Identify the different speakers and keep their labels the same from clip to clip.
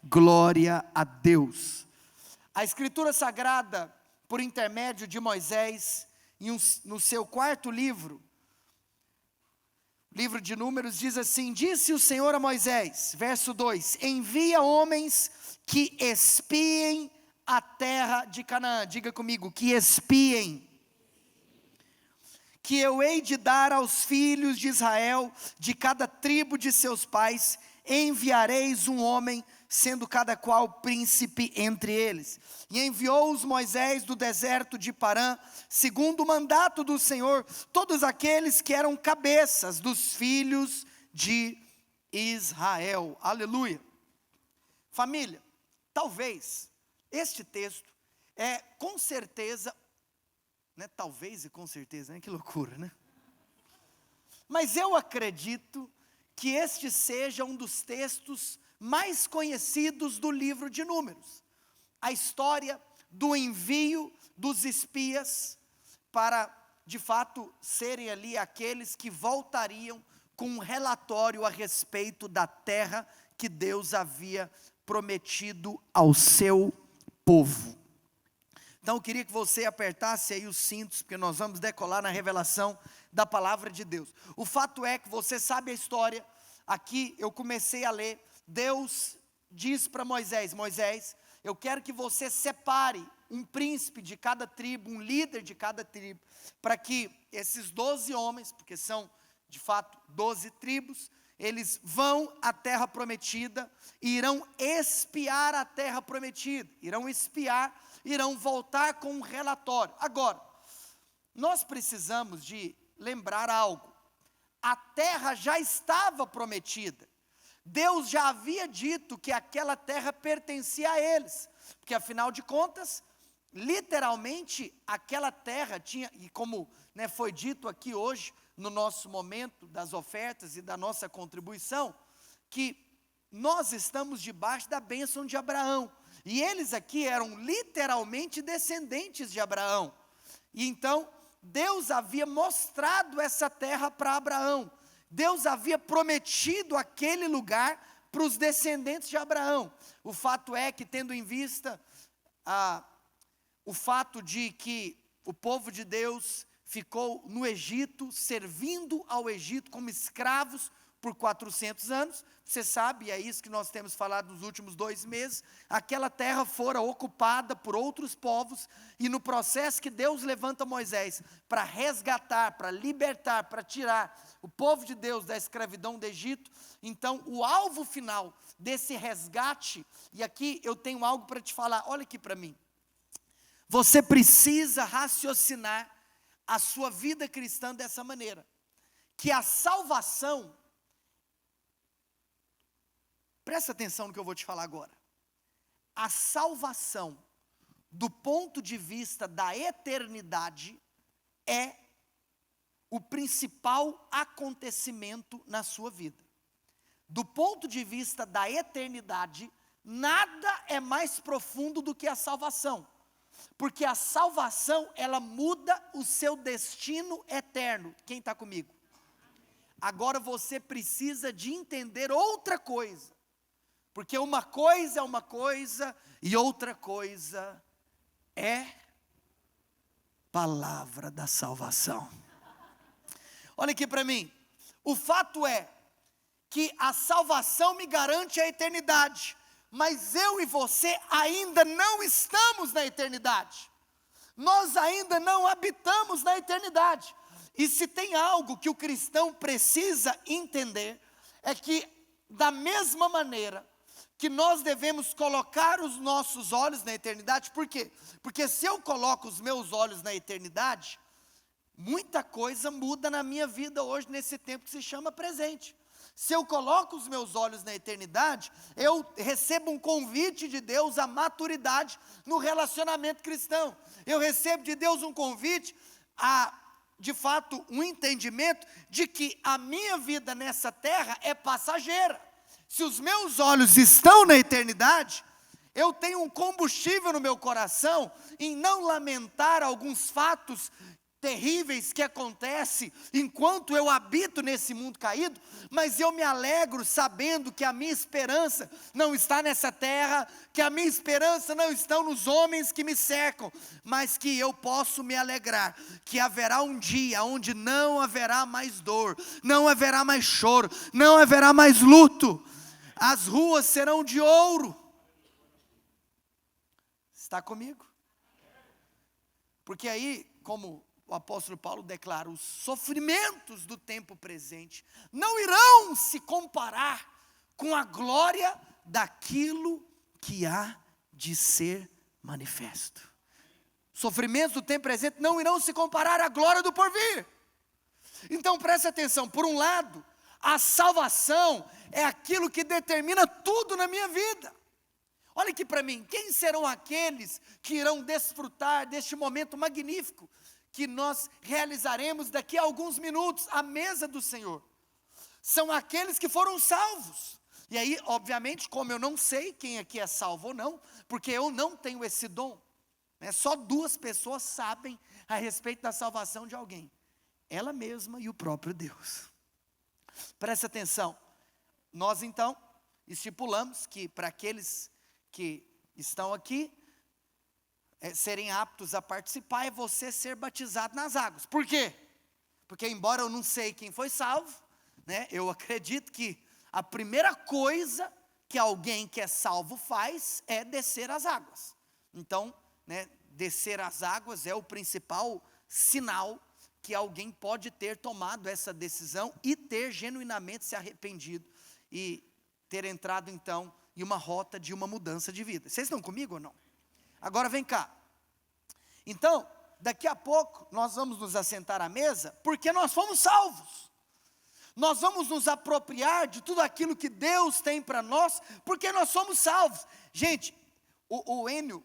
Speaker 1: Glória a Deus. A Escritura Sagrada, por intermédio de Moisés, no seu quarto livro, livro de Números, diz assim: disse o Senhor a Moisés, verso 2: envia homens que espiem a terra de Canaã. Diga comigo, que espiem. Que eu hei de dar aos filhos de Israel, de cada tribo de seus pais, enviareis um homem, sendo cada qual príncipe entre eles. E enviou-os Moisés do deserto de Parã, segundo o mandato do Senhor, todos aqueles que eram cabeças dos filhos de Israel. Aleluia. Família, talvez este texto é com certeza, talvez e com certeza, que loucura, né? Mas eu acredito que este seja um dos textos mais conhecidos do livro de Números. A história do envio dos espias para, de fato, serem ali aqueles que voltariam com um relatório a respeito da terra que Deus havia prometido ao seu povo. Então eu queria que você apertasse aí os cintos, porque nós vamos decolar na revelação da palavra de Deus. O fato é que você sabe a história. Aqui eu comecei a ler. Deus diz para Moisés: Moisés, eu quero que você separe um príncipe de cada tribo, um líder de cada tribo, para que esses 12 homens, porque são de fato 12 tribos, eles vão à terra prometida e irão espiar a terra prometida, irão voltar com um relatório. Agora, nós precisamos de lembrar algo. A terra já estava prometida. Deus já havia dito que aquela terra pertencia a eles, porque afinal de contas, literalmente, aquela terra tinha, e como foi dito aqui hoje, no nosso momento das ofertas e da nossa contribuição, que nós estamos debaixo da bênção de Abraão, e eles aqui eram literalmente descendentes de Abraão, e então, Deus havia mostrado essa terra para Abraão, Deus havia prometido aquele lugar para os descendentes de Abraão. O fato é que, tendo em vista o fato de que o povo de Deus ficou no Egito, servindo ao Egito como escravos por 400 anos, você sabe, e é isso que nós temos falado nos últimos 2 meses, aquela terra fora ocupada por outros povos, e no processo que Deus levanta Moisés para resgatar, para libertar, para tirar o povo de Deus da escravidão do Egito, então o alvo final desse resgate, e aqui eu tenho algo para te falar, olha aqui para mim, você precisa raciocinar a sua vida cristã dessa maneira, que a salvação, presta atenção no que eu vou te falar agora, a salvação, do ponto de vista da eternidade, é o principal acontecimento na sua vida. Do ponto de vista da eternidade, nada é mais profundo do que a salvação. Porque a salvação, ela muda o seu destino eterno. Quem está comigo? Agora você precisa de entender outra coisa. Porque uma coisa é uma coisa e outra coisa é palavra da salvação. Olha aqui para mim. O fato é que a salvação me garante a eternidade. Mas eu e você ainda não estamos na eternidade. Nós ainda não habitamos na eternidade. E se tem algo que o cristão precisa entender, é que da mesma maneira que nós devemos colocar os nossos olhos na eternidade, por quê? Porque se eu coloco os meus olhos na eternidade, muita coisa muda na minha vida hoje, nesse tempo que se chama presente. Se eu coloco os meus olhos na eternidade, eu recebo um convite de Deus à maturidade no relacionamento cristão. Eu recebo de Deus um convite a, de fato, um entendimento de que a minha vida nessa terra é passageira. Se os meus olhos estão na eternidade, eu tenho um combustível no meu coração em não lamentar alguns fatos terríveis que acontecem enquanto eu habito nesse mundo caído, mas eu me alegro sabendo que a minha esperança não está nessa terra, que a minha esperança não está nos homens que me cercam, mas que eu posso me alegrar, que haverá um dia onde não haverá mais dor, não haverá mais choro, não haverá mais luto, as ruas serão de ouro. Está comigo? Porque aí, como o apóstolo Paulo declara, os sofrimentos do tempo presente não irão se comparar com a glória daquilo que há de ser manifesto. Sofrimentos do tempo presente não irão se comparar à glória do porvir. Então preste atenção, por um lado, a salvação é aquilo que determina tudo na minha vida. Olha aqui para mim, quem serão aqueles que irão desfrutar deste momento magnífico que nós realizaremos daqui a alguns minutos, a mesa do Senhor? São aqueles que foram salvos. E aí, obviamente, como eu não sei quem aqui é salvo ou não, porque eu não tenho esse dom, né? Só 2 pessoas sabem a respeito da salvação de alguém: ela mesma e o próprio Deus. Preste atenção, nós então estipulamos que para aqueles que estão aqui, serem aptos a participar, é você ser batizado nas águas. Por quê? Porque embora eu não sei quem foi salvo, né, eu acredito que a primeira coisa que alguém que é salvo faz é descer as águas. Então, né, descer as águas é o principal sinal que alguém pode ter tomado essa decisão e ter genuinamente se arrependido e ter entrado então em uma rota de uma mudança de vida. Vocês estão comigo ou não? Agora vem cá. Então, daqui a pouco nós vamos nos assentar à mesa, porque nós fomos salvos. Nós vamos nos apropriar de tudo aquilo que Deus tem para nós, porque nós somos salvos. Gente, o Enio,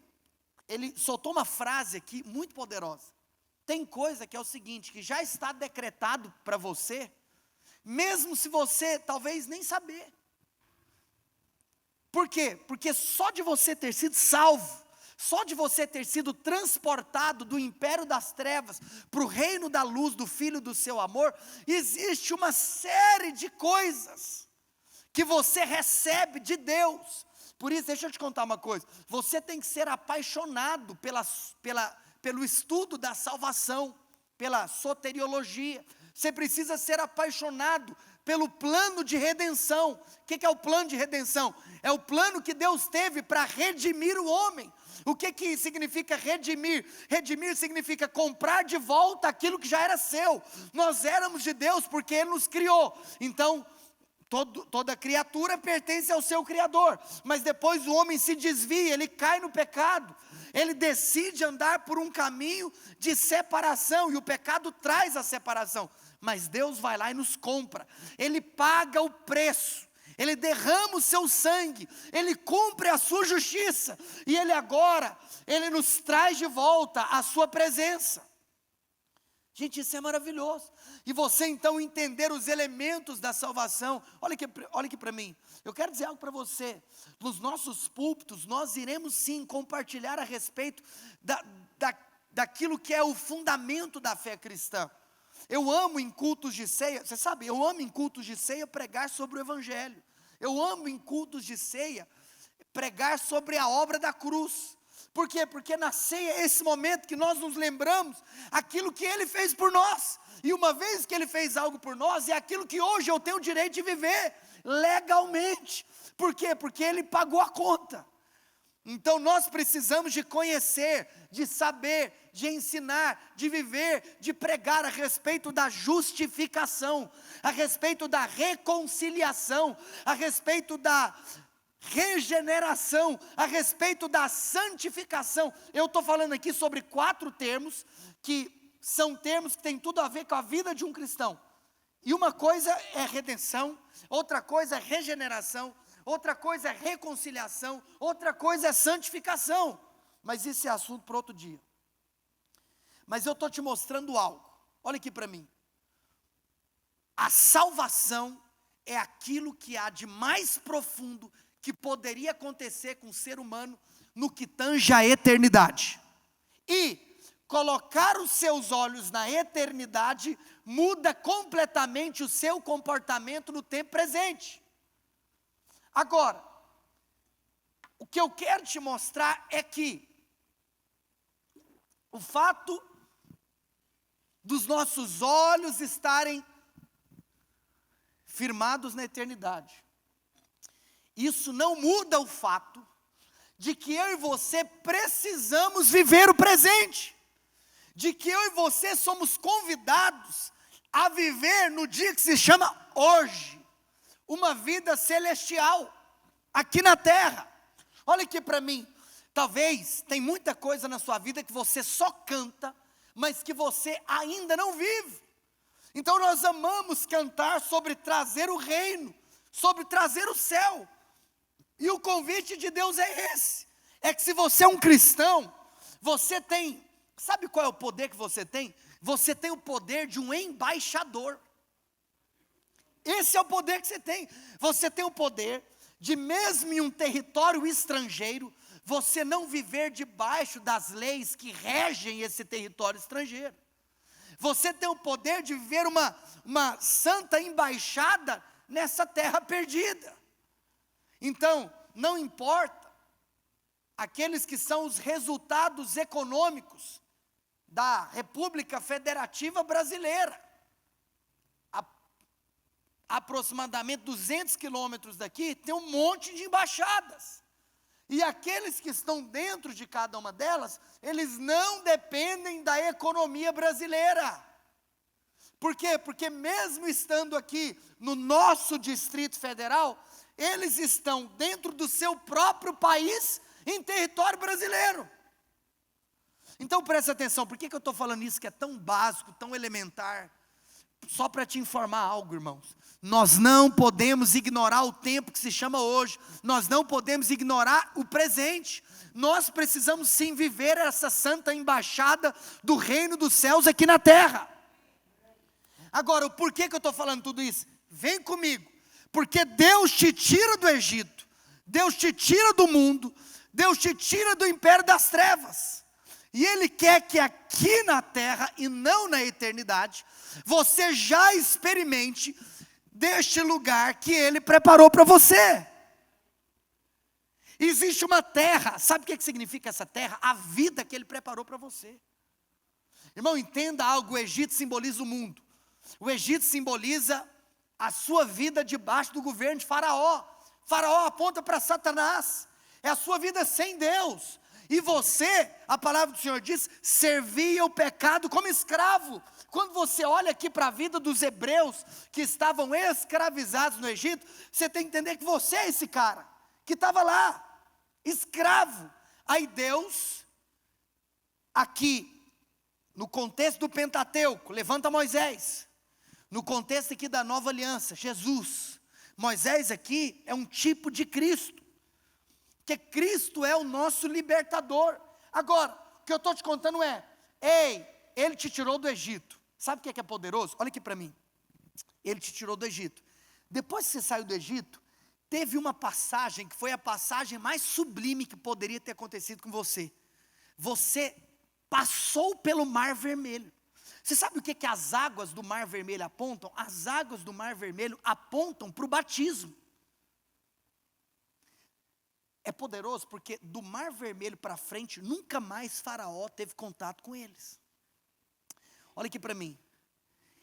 Speaker 1: ele soltou uma frase aqui muito poderosa. Tem coisa que é o seguinte, que já está decretado para você, mesmo se você talvez nem saber. Por quê? Porque só de você ter sido salvo, só de você ter sido transportado do império das trevas para o reino da luz do Filho do seu amor, existe uma série de coisas que você recebe de Deus. Por isso, deixa eu te contar uma coisa, você tem que ser apaixonado pelo estudo da salvação, pela soteriologia. Você precisa ser apaixonado pelo plano de redenção. O que é o plano de redenção? É o plano que Deus teve para redimir o homem. O que significa redimir? Redimir significa comprar de volta aquilo que já era seu. Nós éramos de Deus porque Ele nos criou. Então, toda criatura pertence ao seu Criador. Mas depois o homem se desvia, ele cai no pecado. Ele decide andar por um caminho de separação. E o pecado traz a separação. Mas Deus vai lá e nos compra. Ele paga o preço. Ele derrama o seu sangue, Ele cumpre a sua justiça, e Ele agora, Ele nos traz de volta a sua presença. Gente, isso é maravilhoso. E você então entender os elementos da salvação. Olha aqui para mim, eu quero dizer algo para você. Nos nossos púlpitos, nós iremos sim compartilhar a respeito daquilo que é o fundamento da fé cristã. Eu amo em cultos de ceia, você sabe, eu amo em cultos de ceia pregar sobre o Evangelho. Eu amo em cultos de ceia pregar sobre a obra da cruz. Por quê? Porque na ceia é esse momento que nós nos lembramos aquilo que Ele fez por nós. E uma vez que Ele fez algo por nós, é aquilo que hoje eu tenho o direito de viver legalmente. Por quê? Porque Ele pagou a conta. Então nós precisamos de conhecer, de saber, de ensinar, de viver, de pregar a respeito da justificação, a respeito da reconciliação, a respeito da regeneração, a respeito da santificação. Eu estou falando aqui sobre 4 termos, que são termos que têm tudo a ver com a vida de um cristão. E uma coisa é redenção, outra coisa é regeneração, outra coisa é reconciliação, outra coisa é santificação. Mas isso é assunto para outro dia. Mas eu estou te mostrando algo. Olha aqui para mim. A salvação é aquilo que há de mais profundo que poderia acontecer com o ser humano no que tange a eternidade. E colocar os seus olhos na eternidade muda completamente o seu comportamento no tempo presente. Agora, o que eu quero te mostrar é que o fato dos nossos olhos estarem firmados na eternidade, isso não muda o fato de que eu e você precisamos viver o presente, de que eu e você somos convidados a viver no dia que se chama hoje, uma vida celestial, aqui na terra. Olha aqui para mim, talvez tem muita coisa na sua vida que você só canta, mas que você ainda não vive. Então nós amamos cantar sobre trazer o reino, sobre trazer o céu. E o convite de Deus é esse, é que se você é um cristão, você tem, sabe qual é o poder que você tem? Você tem o poder de um embaixador. Esse é o poder que você tem. Você tem o poder de, mesmo em um território estrangeiro, você não viver debaixo das leis que regem esse território estrangeiro. Você tem o poder de viver uma santa embaixada nessa terra perdida. Então, não importa aqueles que são os resultados econômicos da República Federativa Brasileira, aproximadamente 200 quilômetros daqui, tem um monte de embaixadas, e aqueles que estão dentro de cada uma delas, eles não dependem da economia brasileira. Por quê? Porque mesmo estando aqui no nosso Distrito Federal, eles estão dentro do seu próprio país, em território brasileiro. Então preste atenção, por que eu estou falando isso que é tão básico, tão elementar? Só para te informar algo, irmãos. Nós não podemos ignorar o tempo que se chama hoje. Nós não podemos ignorar o presente. Nós precisamos sim viver essa santa embaixada do reino dos céus aqui na terra. Agora, o porquê que eu estou falando tudo isso? Vem comigo. Porque Deus te tira do Egito, Deus te tira do mundo, Deus te tira do império das trevas. E Ele quer que aqui na terra e não na eternidade, você já experimente deste lugar que Ele preparou para você. Existe uma terra, sabe o que significa essa terra? A vida que Ele preparou para você. Irmão, entenda algo, o Egito simboliza o mundo. O Egito simboliza a sua vida debaixo do governo de Faraó. Faraó aponta para Satanás, é a sua vida sem Deus. E você, a palavra do Senhor diz, servia o pecado como escravo. Quando você olha aqui para a vida dos hebreus que estavam escravizados no Egito, você tem que entender que você é esse cara, que estava lá, escravo. Aí Deus, aqui, no contexto do Pentateuco, levanta Moisés. No contexto aqui da nova aliança, Jesus. Moisés aqui é um tipo de Cristo. Porque Cristo é o nosso libertador. Agora, o que eu estou te contando é, Ele te tirou do Egito. Sabe o que é poderoso? Olha aqui para mim. Ele te tirou do Egito. Depois que você saiu do Egito, teve uma passagem que foi a passagem mais sublime que poderia ter acontecido com você. Você passou pelo Mar Vermelho. Você sabe o que as águas do Mar Vermelho apontam? As águas do Mar Vermelho apontam para o batismo. É poderoso porque do Mar Vermelho para frente, nunca mais Faraó teve contato com eles. Olha aqui para mim.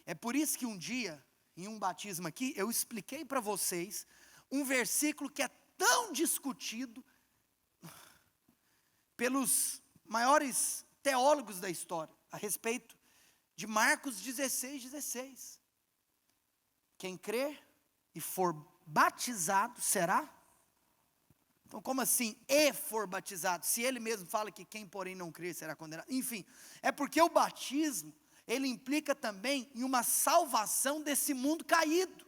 Speaker 1: É por isso que um dia, em um batismo aqui, eu expliquei para vocês um versículo que é tão discutido pelos maiores teólogos da história, a respeito de Marcos 16:16. Quem crer e for batizado será? Então como assim, e for batizado? Se ele mesmo fala que quem porém não crer será condenado. Enfim, é porque o batismo, ele implica também em uma salvação desse mundo caído.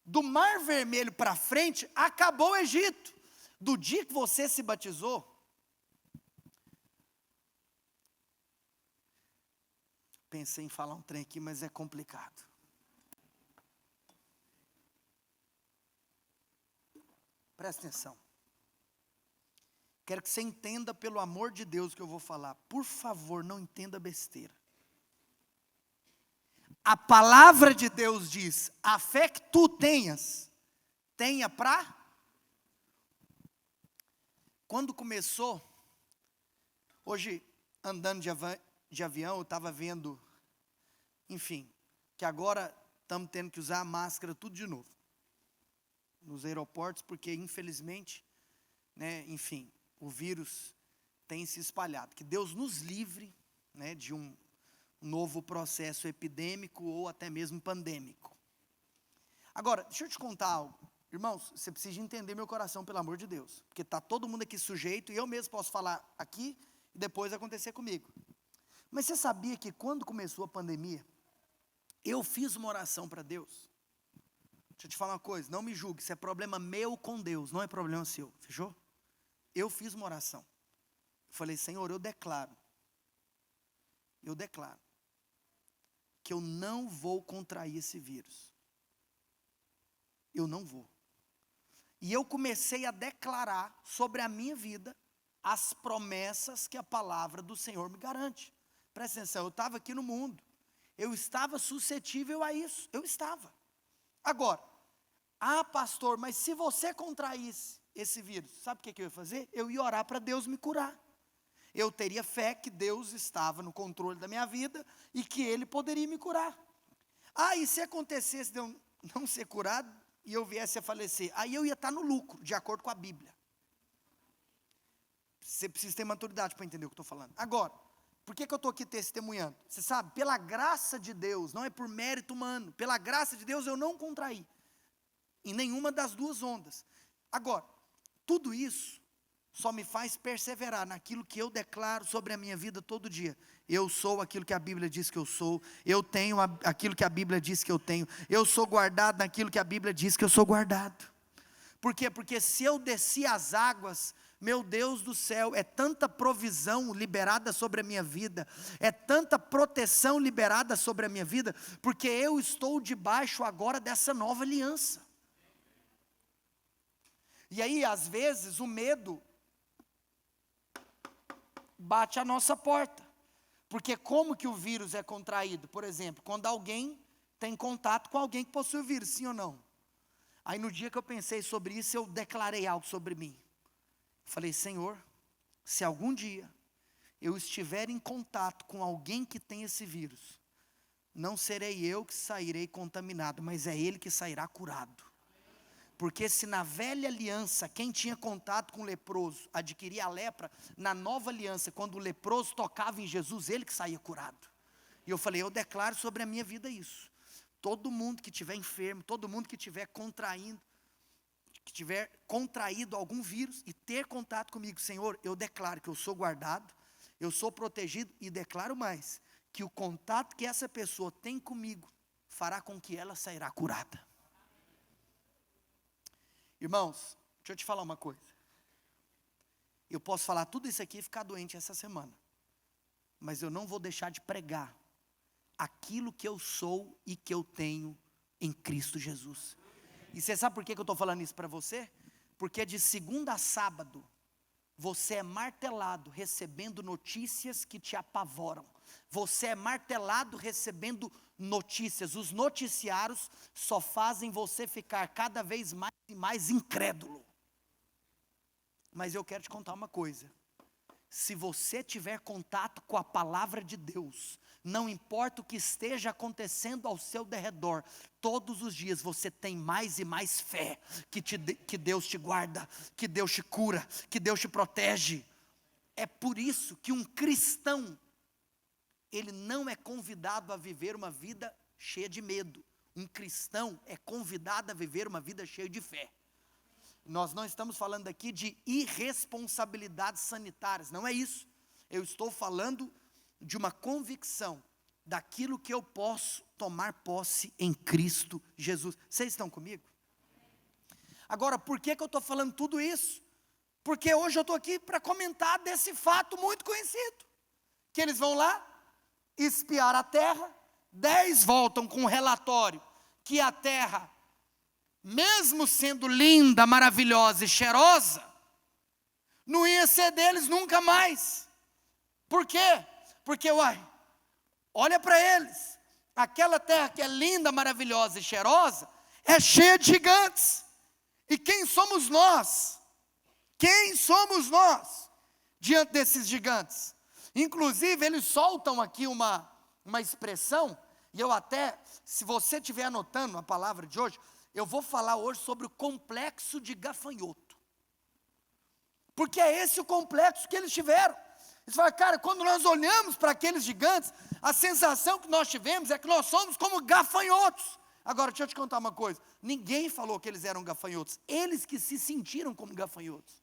Speaker 1: Do Mar Vermelho para frente, acabou o Egito. Do dia que você se batizou, pensei em falar um trem aqui, mas é complicado. Presta atenção. Quero que você entenda, pelo amor de Deus, o que eu vou falar. Por favor, não entenda besteira. A palavra de Deus diz: a fé que tu tenhas, tenha para... Quando começou, hoje, andando de avião, eu estava vendo, enfim, que agora estamos tendo que usar a máscara tudo de novo, nos aeroportos, porque infelizmente, né, enfim, o vírus tem se espalhado. Que Deus nos livre, né, de um novo processo epidêmico ou até mesmo pandêmico. Agora, deixa eu te contar algo. Irmãos, você precisa entender meu coração, pelo amor de Deus. Porque está todo mundo aqui sujeito, e eu mesmo posso falar aqui, e depois acontecer comigo. Mas você sabia que quando começou a pandemia, eu fiz uma oração para Deus? Deixa eu te falar uma coisa, não me julgue, isso é problema meu com Deus, não é problema seu, fechou? Eu fiz uma oração. Eu falei: Senhor, eu declaro que eu não vou contrair esse vírus. Eu não vou. E eu comecei a declarar sobre a minha vida as promessas que a palavra do Senhor me garante. Presta atenção, eu estava aqui no mundo, eu estava suscetível a isso, eu estava. Agora, pastor, mas se você contraísse esse vírus, sabe o que eu ia fazer? Eu ia orar para Deus me curar. Eu teria fé que Deus estava no controle da minha vida e que Ele poderia me curar. E se acontecesse de eu não ser curado e eu viesse a falecer, aí eu ia estar no lucro, de acordo com a Bíblia. Você precisa ter maturidade para entender o que eu estou falando. Agora, por que eu estou aqui testemunhando? Você sabe, pela graça de Deus, não é por mérito humano, pela graça de Deus eu não contraí, em nenhuma das duas ondas. Agora, tudo isso só me faz perseverar naquilo que eu declaro sobre a minha vida todo dia. Eu sou aquilo que a Bíblia diz que eu sou, eu tenho aquilo que a Bíblia diz que eu tenho, eu sou guardado naquilo que a Bíblia diz que eu sou guardado. Por quê? Porque se eu desci as águas, meu Deus do céu, é tanta provisão liberada sobre a minha vida, é tanta proteção liberada sobre a minha vida, porque eu estou debaixo agora dessa nova aliança. E aí, às vezes, o medo bate à nossa porta, porque como que o vírus é contraído? Por exemplo, quando alguém tem contato com alguém que possui o vírus, sim ou não? Aí no dia que eu pensei sobre isso, eu declarei algo sobre mim. Falei: Senhor, se algum dia eu estiver em contato com alguém que tem esse vírus, não serei eu que sairei contaminado, mas é ele que sairá curado. Porque se na velha aliança, quem tinha contato com o leproso adquiria a lepra, na nova aliança, quando o leproso tocava em Jesus, ele que saía curado. E eu falei: eu declaro sobre a minha vida isso. Todo mundo que estiver enfermo, todo mundo que estiver contraindo, que tiver contraído algum vírus e ter contato comigo, Senhor, eu declaro que eu sou guardado, eu sou protegido, e declaro mais, que o contato que essa pessoa tem comigo fará com que ela sairá curada. Irmãos, deixa eu te falar uma coisa. Eu posso falar tudo isso aqui e ficar doente essa semana, mas eu não vou deixar de pregar aquilo que eu sou e que eu tenho em Cristo Jesus. E você sabe por que eu estou falando isso para você? Porque de segunda a sábado, você é martelado recebendo notícias que te apavoram. Você é martelado recebendo notícias. Os noticiários só fazem você ficar cada vez mais e mais incrédulo. Mas eu quero te contar uma coisa. Se você tiver contato com a palavra de Deus, não importa o que esteja acontecendo ao seu derredor, todos os dias você tem mais e mais fé que Deus te guarda, que Deus te cura, que Deus te protege. É por isso que um cristão, ele não é convidado a viver uma vida cheia de medo. Um cristão é convidado a viver uma vida cheia de fé. Nós não estamos falando aqui de irresponsabilidades sanitárias, não é isso. Eu estou falando de uma convicção daquilo que eu posso tomar posse em Cristo Jesus. Vocês estão comigo? Agora, por que eu estou falando tudo isso? Porque hoje eu estou aqui para comentar desse fato muito conhecido. Que eles vão lá, espiar a terra, 10 voltam com um relatório que a terra, mesmo sendo linda, maravilhosa e cheirosa, não ia ser deles nunca mais. Por quê? Porque, olha para eles, aquela terra que é linda, maravilhosa e cheirosa, é cheia de gigantes. E quem somos nós? Quem somos nós diante desses gigantes? Inclusive, eles soltam aqui uma expressão, e eu até, se você estiver anotando a palavra de hoje, eu vou falar hoje sobre o complexo de gafanhoto. Porque é esse o complexo que eles tiveram. Eles falam, cara, quando nós olhamos para aqueles gigantes, a sensação que nós tivemos é que nós somos como gafanhotos. Agora, deixa eu te contar uma coisa. Ninguém falou que eles eram gafanhotos. Eles que se sentiram como gafanhotos.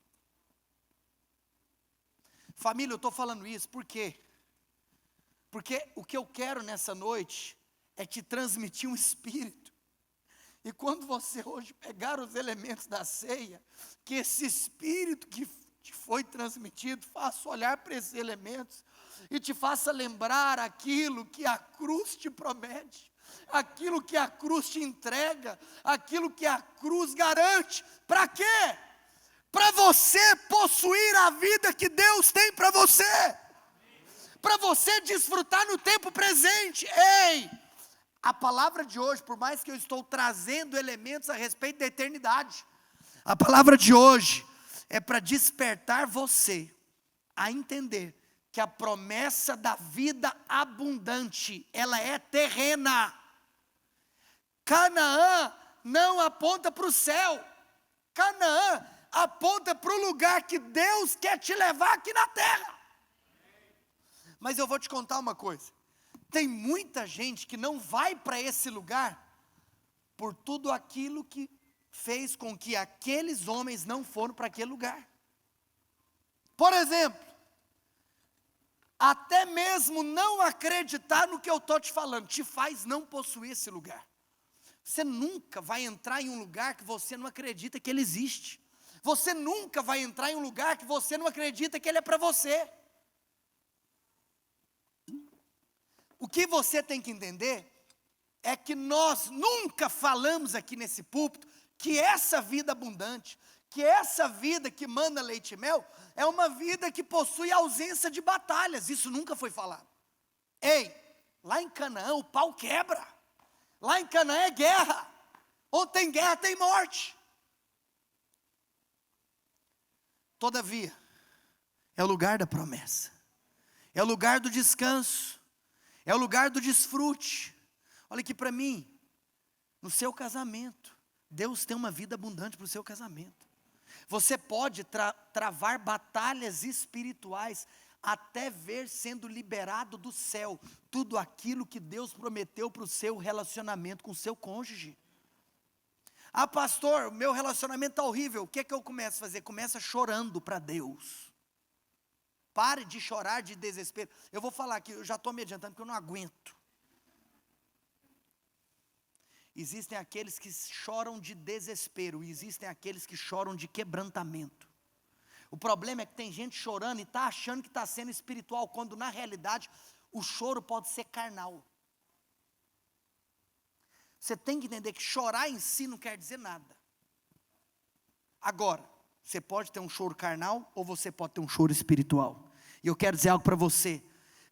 Speaker 1: Família, eu estou falando isso por quê? Porque o que eu quero nessa noite é te transmitir um espírito. E quando você hoje pegar os elementos da ceia, que esse espírito que te foi transmitido faça olhar para esses elementos e te faça lembrar aquilo que a cruz te promete, aquilo que a cruz te entrega, aquilo que a cruz garante. Para quê? Para você possuir a vida que Deus tem para você, para você desfrutar no tempo presente. Ei, a palavra de hoje, por mais que eu estou trazendo elementos a respeito da eternidade, a palavra de hoje é para despertar você a entender que a promessa da vida abundante, ela é terrena. Canaã não aponta para o céu, Canaã aponta para o lugar que Deus quer te levar aqui na terra. Mas eu vou te contar uma coisa, tem muita gente que não vai para esse lugar por tudo aquilo que fez com que aqueles homens não foram para aquele lugar. Por exemplo, até mesmo não acreditar no que eu estou te falando, te faz não possuir esse lugar. Você nunca vai entrar em um lugar que você não acredita que ele existe. Você nunca vai entrar em um lugar que você não acredita que ele é para você. O que você tem que entender é que nós nunca falamos aqui nesse púlpito que essa vida abundante, que essa vida que manda leite e mel, é uma vida que possui ausência de batalhas. Isso nunca foi falado. Ei, lá em Canaã o pau quebra. Lá em Canaã é guerra. Onde tem guerra tem morte. Todavia, é o lugar da promessa. É o lugar do descanso. É o lugar do desfrute. Olha aqui para mim, no seu casamento, Deus tem uma vida abundante para o seu casamento. Você pode travar batalhas espirituais até ver sendo liberado do céu tudo aquilo que Deus prometeu para o seu relacionamento com o seu cônjuge. Ah, pastor, o meu relacionamento está horrível. O que é que eu começo a fazer? Começa chorando para Deus. Pare de chorar de desespero. Eu vou falar aqui, eu já estou me adiantando porque eu não aguento. Existem aqueles que choram de desespero e existem aqueles que choram de quebrantamento. O problema é que tem gente chorando e está achando que está sendo espiritual, quando na realidade o choro pode ser carnal. Você tem que entender que chorar em si não quer dizer nada. Agora, você pode ter um choro carnal ou você pode ter um choro espiritual. E eu quero dizer algo para você.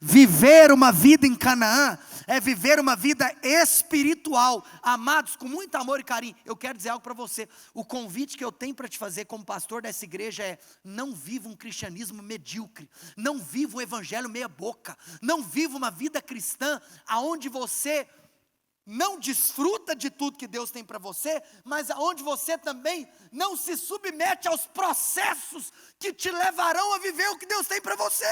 Speaker 1: Viver uma vida em Canaã é viver uma vida espiritual. Amados, com muito amor e carinho, eu quero dizer algo para você. O convite que eu tenho para te fazer como pastor dessa igreja é: não viva um cristianismo medíocre, não viva um evangelho meia boca, não viva uma vida cristã aonde você não desfruta de tudo que Deus tem para você, mas aonde você também não se submete aos processos que te levarão a viver o que Deus tem para você.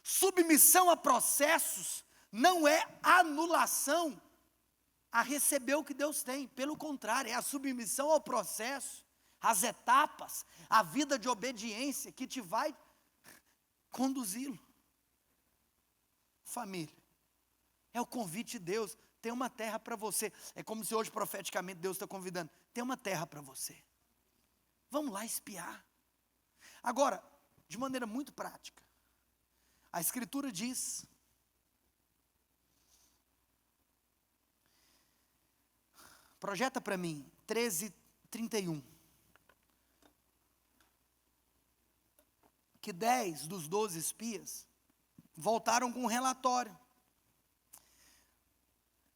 Speaker 1: Submissão a processos não é anulação a receber o que Deus tem. Pelo contrário, é a submissão ao processo, às etapas, a vida de obediência que te vai conduzi-lo. Família, é o convite de Deus. Tem uma terra para você. É como se hoje profeticamente Deus está convidando. Tem uma terra para você. Vamos lá espiar. Agora, de maneira muito prática, a Escritura diz, projeta para mim, 13:31. que 10 dos 12 espias voltaram com um relatório.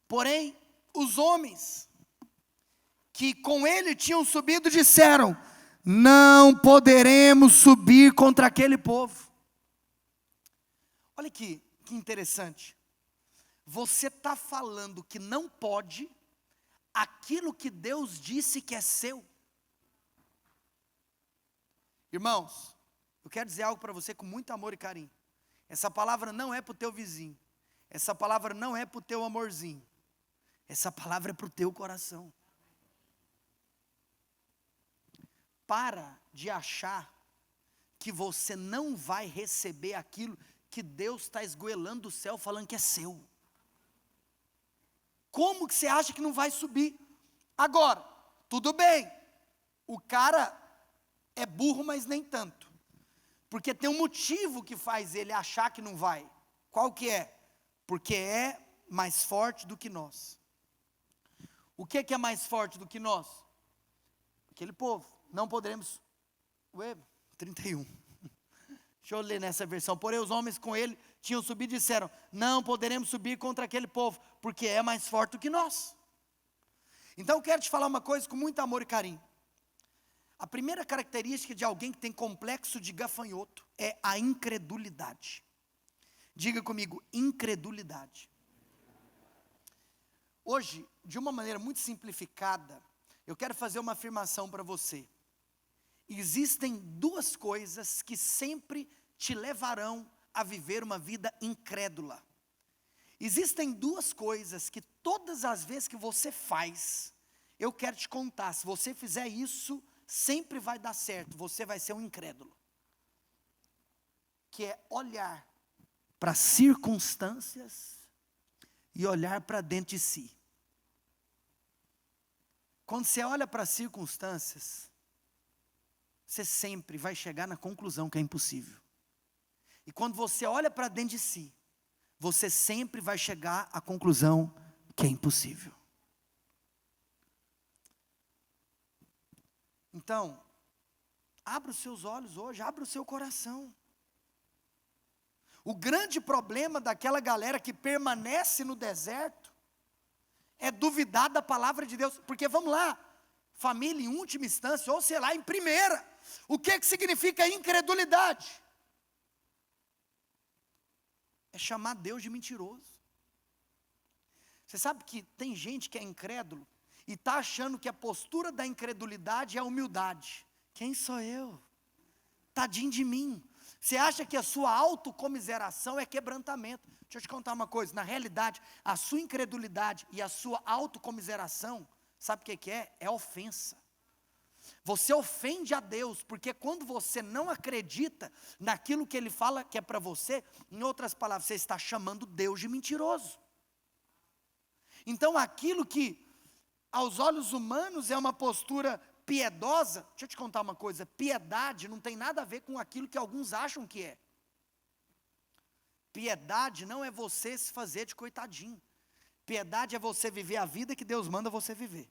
Speaker 1: Porém, os homens que com ele tinham subido disseram: não poderemos subir contra aquele povo. Olha aqui, que interessante. Você está falando que não pode aquilo que Deus disse que é seu. Irmãos, eu quero dizer algo para você com muito amor e carinho. Essa palavra não é para o teu vizinho. Essa palavra não é para o teu amorzinho. Essa palavra é para o teu coração. Para de achar que você não vai receber aquilo que Deus está esgoelando do céu falando que é seu. Como que você acha que não vai subir? Agora, tudo bem, o cara é burro, mas nem tanto. Porque tem um motivo que faz ele achar que não vai. Qual que é? Porque é mais forte do que nós. O que é mais forte do que nós? Aquele povo. Não poderemos... 31. Deixa eu ler nessa versão. Porém, os homens com ele tinham subido e disseram: não poderemos subir contra aquele povo, porque é mais forte do que nós. Então eu quero te falar uma coisa com muito amor e carinho. A primeira característica de alguém que tem complexo de gafanhoto é a incredulidade. Diga comigo, incredulidade. Hoje, de uma maneira muito simplificada, eu quero fazer uma afirmação para você. Existem duas coisas que sempre te levarão a viver uma vida incrédula. Existem duas coisas que todas as vezes que você faz, eu quero te contar, se você fizer isso, sempre vai dar certo, você vai ser um incrédulo. Que é olhar para as circunstâncias e olhar para dentro de si. Quando você olha para as circunstâncias, você sempre vai chegar na conclusão que é impossível. E quando você olha para dentro de si, você sempre vai chegar à conclusão que é impossível. Então, abra os seus olhos hoje, abra o seu coração. O grande problema daquela galera que permanece no deserto é duvidar da palavra de Deus. Porque vamos lá, família em última instância, ou sei lá, em primeira. O que significa incredulidade? É chamar Deus de mentiroso. Você sabe que tem gente que é incrédulo e está achando que a postura da incredulidade é a humildade. Quem sou eu? Tadinho de mim. Você acha que a sua autocomiseração é quebrantamento. Deixa eu te contar uma coisa, na realidade, a sua incredulidade e a sua autocomiseração, sabe o que é? É ofensa. Você ofende a Deus, porque quando você não acredita naquilo que Ele fala que é para você, em outras palavras, você está chamando Deus de mentiroso. Então aquilo que aos olhos humanos é uma postura piedosa, deixa eu te contar uma coisa, piedade não tem nada a ver com aquilo que alguns acham que é. Piedade não é você se fazer de coitadinho. Piedade é você viver a vida que Deus manda você viver.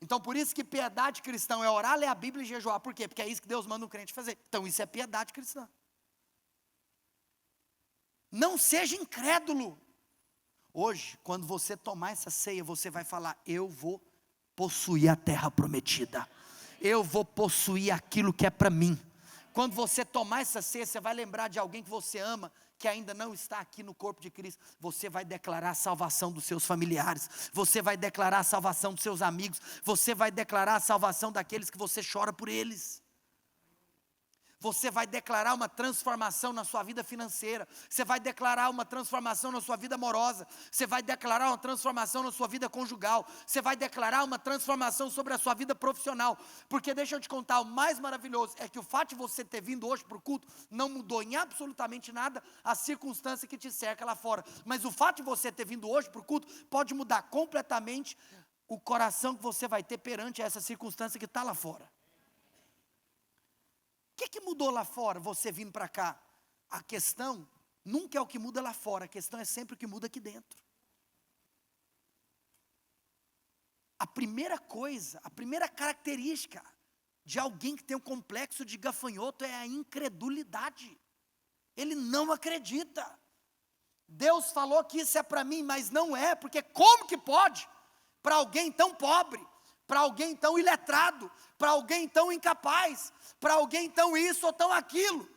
Speaker 1: Então por isso que piedade cristã é orar, ler a Bíblia e jejuar. Por quê? Porque é isso que Deus manda um crente fazer. Então isso é piedade cristã. Não seja incrédulo. Hoje, quando você tomar essa ceia, você vai falar: eu vou possuir a terra prometida. Eu vou possuir aquilo que é para mim. Quando você tomar essa ceia, você vai lembrar de alguém que você ama, que ainda não está aqui no corpo de Cristo. Você vai declarar a salvação dos seus familiares. Você vai declarar a salvação dos seus amigos. Você vai declarar a salvação daqueles que você chora por eles. Você vai declarar uma transformação na sua vida financeira. Você vai declarar uma transformação na sua vida amorosa. Você vai declarar uma transformação na sua vida conjugal. Você vai declarar uma transformação sobre a sua vida profissional. Porque deixa eu te contar, o mais maravilhoso é que o fato de você ter vindo hoje para o culto não mudou em absolutamente nada a circunstância que te cerca lá fora. Mas o fato de você ter vindo hoje para o culto pode mudar completamente o coração que você vai ter perante essa circunstância que está lá fora. O que mudou lá fora, você vindo para cá? A questão nunca é o que muda lá fora, a questão é sempre o que muda aqui dentro. A primeira coisa, a primeira característica de alguém que tem um complexo de gafanhoto é a incredulidade. Ele não acredita. Deus falou que isso é para mim, mas não é, porque como que pode? Para alguém tão pobre, para alguém tão iletrado, para alguém tão incapaz, para alguém tão isso ou tão aquilo.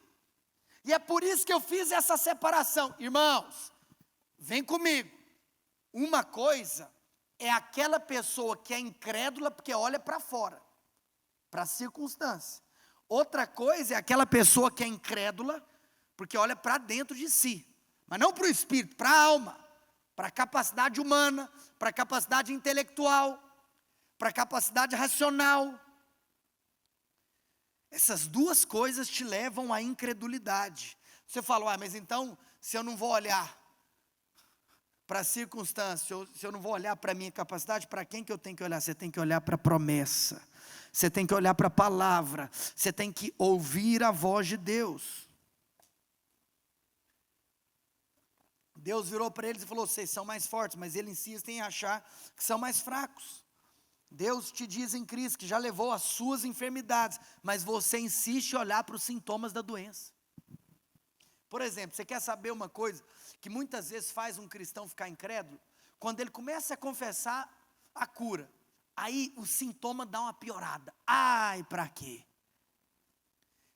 Speaker 1: E é por isso que eu fiz essa separação. Irmãos, vem comigo. Uma coisa é aquela pessoa que é incrédula porque olha para fora, para a circunstância. Outra coisa é aquela pessoa que é incrédula porque olha para dentro de si. Mas não para o espírito, para a alma, para a capacidade humana, para a capacidade intelectual, para a capacidade racional. Essas duas coisas te levam à incredulidade. Você fala, mas então, se eu não vou olhar para a circunstância, se eu não vou olhar para a minha capacidade, para quem que eu tenho que olhar? Você tem que olhar para a promessa, você tem que olhar para a palavra, você tem que ouvir a voz de Deus. Deus virou para eles e falou, vocês são mais fortes, mas eles insistem em achar que são mais fracos. Deus te diz em Cristo que já levou as suas enfermidades, mas você insiste em olhar para os sintomas da doença. Por exemplo, você quer saber uma coisa que muitas vezes faz um cristão ficar incrédulo? Quando ele começa a confessar a cura, aí o sintoma dá uma piorada. Ai, para quê?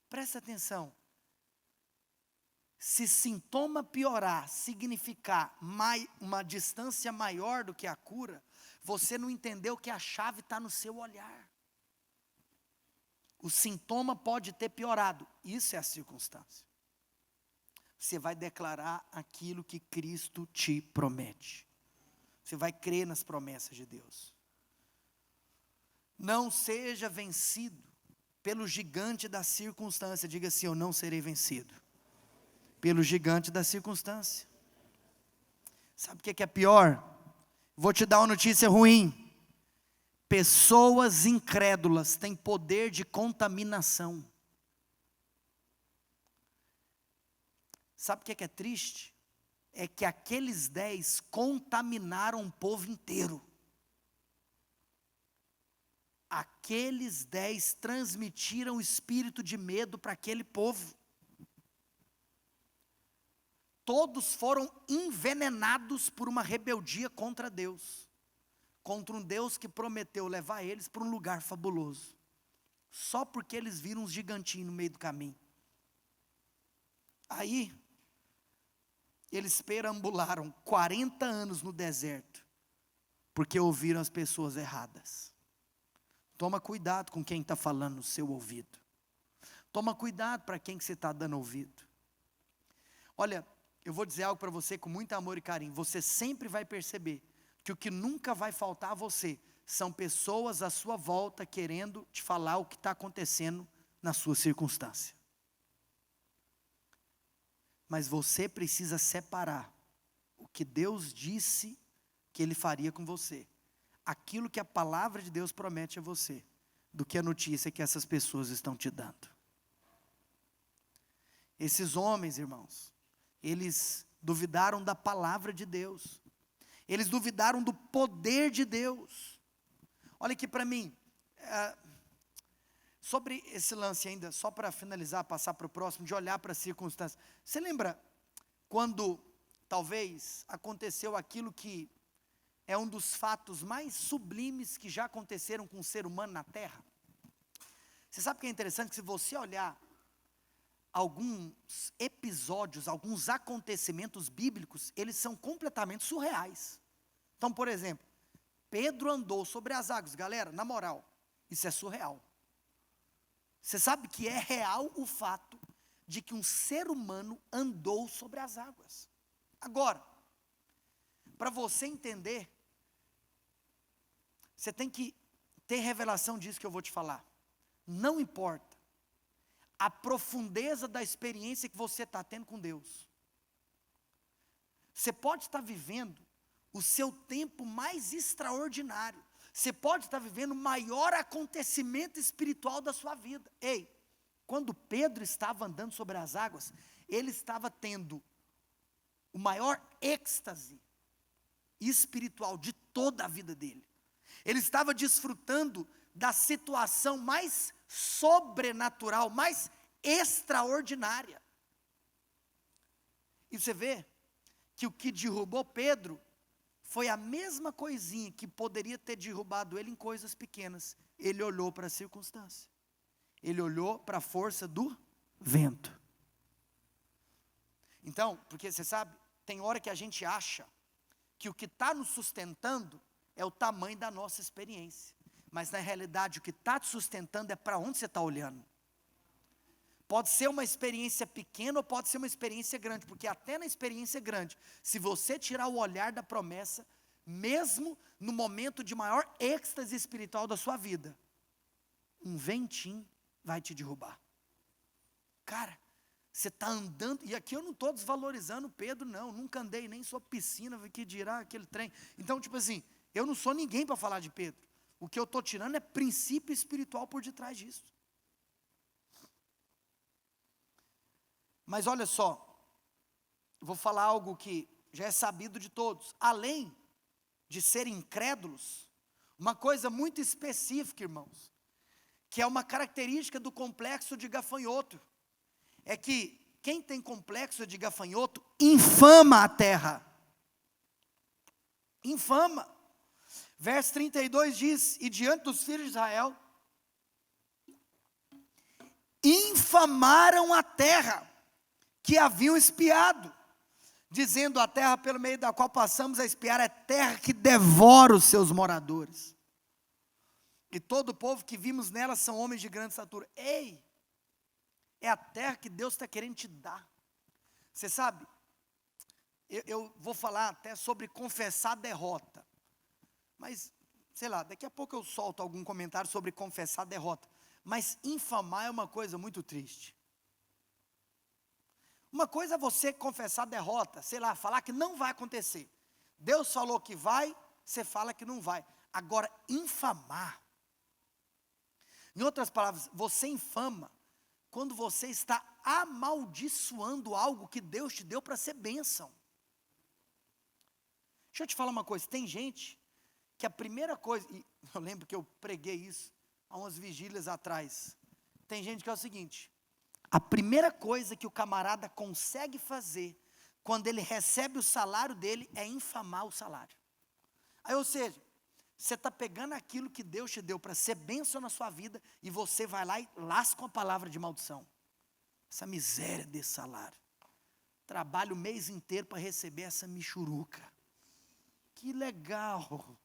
Speaker 1: Presta atenção. Se sintoma piorar significar uma distância maior do que a cura, você não entendeu que a chave está no seu olhar. O sintoma pode ter piorado, isso é a circunstância. Você vai declarar aquilo que Cristo te promete. Você vai crer nas promessas de Deus. Não seja vencido pelo gigante da circunstância. Diga assim, eu não serei vencido pelo gigante da circunstância. Sabe o que é pior? Vou te dar uma notícia ruim. Pessoas incrédulas têm poder de contaminação. Sabe o que é triste? É que aqueles 10 contaminaram o povo inteiro. Aqueles 10 transmitiram o espírito de medo para aquele povo. Todos foram envenenados por uma rebeldia contra Deus. Contra um Deus que prometeu levar eles para um lugar fabuloso. Só porque eles viram uns gigantinhos no meio do caminho. Aí, eles perambularam 40 anos no deserto. Porque ouviram as pessoas erradas. Toma cuidado com quem está falando no seu ouvido. Toma cuidado para quem que você está dando ouvido. Olha, eu vou dizer algo para você com muito amor e carinho. Você sempre vai perceber que o que nunca vai faltar a você são pessoas à sua volta querendo te falar o que está acontecendo na sua circunstância. Mas você precisa separar o que Deus disse que Ele faria com você, aquilo que a palavra de Deus promete a você, do que a notícia que essas pessoas estão te dando. Esses homens, irmãos, eles duvidaram da palavra de Deus. Eles duvidaram do poder de Deus. Olha aqui para mim. Sobre esse lance ainda, só para finalizar, passar para o próximo, de olhar para as circunstâncias. Você lembra quando talvez aconteceu aquilo que é um dos fatos mais sublimes que já aconteceram com o ser humano na Terra? Você sabe o que é interessante? Que se você olhar alguns episódios, alguns acontecimentos bíblicos, eles são completamente surreais. Então, por exemplo, Pedro andou sobre as águas. Galera, na moral, isso é surreal. Você sabe que é real o fato de que um ser humano andou sobre as águas. Agora, para você entender, você tem que ter revelação disso que eu vou te falar. Não importa a profundeza da experiência que você está tendo com Deus. Você pode estar vivendo o seu tempo mais extraordinário. Você pode estar vivendo o maior acontecimento espiritual da sua vida. Ei, quando Pedro estava andando sobre as águas, ele estava tendo o maior êxtase espiritual de toda a vida dele. Ele estava desfrutando da situação mais sobrenatural, mais extraordinária. E você vê que o que derrubou Pedro foi a mesma coisinha que poderia ter derrubado ele em coisas pequenas. Ele olhou para a circunstância. Ele olhou para a força do vento. Então, porque você sabe, tem hora que a gente acha que o que está nos sustentando é o tamanho da nossa experiência. Mas na realidade o que está te sustentando é para onde você está olhando. Pode ser uma experiência pequena ou pode ser uma experiência grande, porque até na experiência grande, se você tirar o olhar da promessa, mesmo no momento de maior êxtase espiritual da sua vida, um ventinho vai te derrubar. Cara, você está andando, e aqui eu não estou desvalorizando Pedro não, nunca andei nem sua piscina, que dirá aquele trem. Então tipo assim, eu não sou ninguém para falar de Pedro. O que eu estou tirando é princípio espiritual por detrás disso. Mas olha só, vou falar algo que já é sabido de todos. Além de serem incrédulos, uma coisa muito específica, irmãos, que é uma característica do complexo de gafanhoto, é que quem tem complexo de gafanhoto infama a terra. Infama. Verso 32 diz, e diante dos filhos de Israel, infamaram a terra que haviam espiado, dizendo: a terra pelo meio da qual passamos a espiar é terra que devora os seus moradores. E todo o povo que vimos nela são homens de grande estatura. Ei, é a terra que Deus está querendo te dar. Você sabe, eu vou falar até sobre confessar derrota. Mas, sei lá, daqui a pouco eu solto algum comentário sobre confessar derrota. Mas infamar é uma coisa muito triste. Uma coisa é você confessar derrota, sei lá, falar que não vai acontecer. Deus falou que vai, você fala que não vai. Agora, infamar. Em outras palavras, você infama quando você está amaldiçoando algo que Deus te deu para ser bênção. Deixa eu te falar uma coisa, tem gente que a primeira coisa, e eu lembro que eu preguei isso há umas vigílias atrás, tem gente que é o seguinte: a primeira coisa que o camarada consegue fazer quando ele recebe o salário dele é infamar o salário. Aí, ou seja, você está pegando aquilo que Deus te deu para ser bênção na sua vida e você vai lá e lasca uma palavra de maldição. Essa miséria desse salário. Trabalho o mês inteiro para receber essa michuruca. Que legal.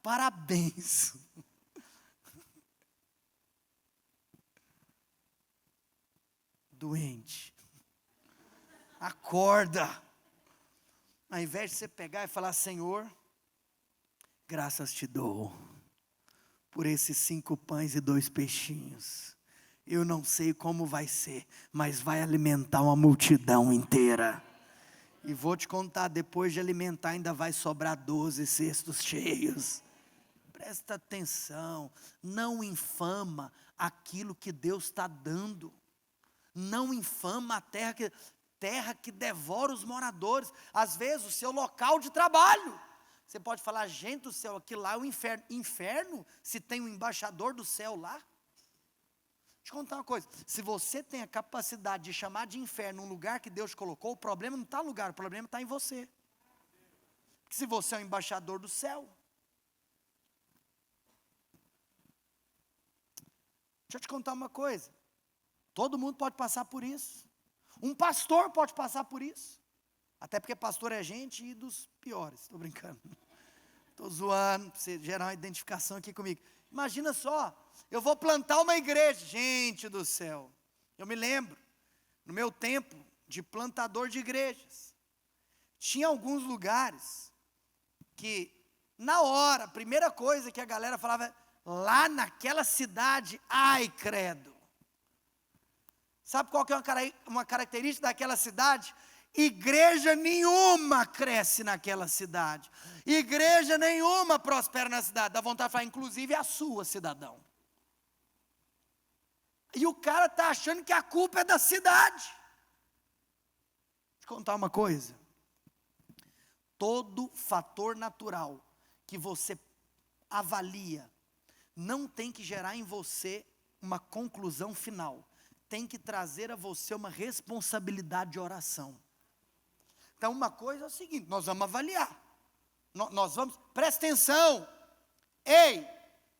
Speaker 1: Parabéns. Doente. Acorda. Ao invés de você pegar e falar: Senhor, graças te dou por esses 5 pães e 2 peixinhos. Eu não sei como vai ser, mas vai alimentar uma multidão inteira. E vou te contar, depois de alimentar ainda vai sobrar 12 cestos cheios. Presta atenção, não infama aquilo que Deus está dando. Não infama a terra que devora os moradores. Às vezes o seu local de trabalho. Você pode falar: gente do céu, aquilo lá é o inferno. Inferno? Se tem um embaixador do céu lá? Deixa eu contar uma coisa. Se você tem a capacidade de chamar de inferno um lugar que Deus colocou, o problema não está no lugar, o problema está em você. Porque se você é o embaixador do céu. Deixa eu te contar uma coisa. Todo mundo pode passar por isso. Um pastor pode passar por isso. Até porque pastor é gente e dos piores. Estou brincando. Estou zoando, para você gerar uma identificação aqui comigo. Imagina só, eu vou plantar uma igreja. Gente do céu. Eu me lembro, no meu tempo de plantador de igrejas, tinha alguns lugares que, na hora, a primeira coisa que a galera falava: lá naquela cidade, ai credo. Sabe qual que é uma característica daquela cidade? Igreja nenhuma cresce naquela cidade. Igreja nenhuma prospera na cidade. Dá vontade de falar, inclusive a sua, cidadão. E o cara está achando que a culpa é da cidade. Deixa eu contar uma coisa. Todo fator natural que você avalia não tem que gerar em você uma conclusão final, tem que trazer a você uma responsabilidade de oração. Então uma coisa é o seguinte, nós vamos avaliar, nós vamos, presta atenção, ei,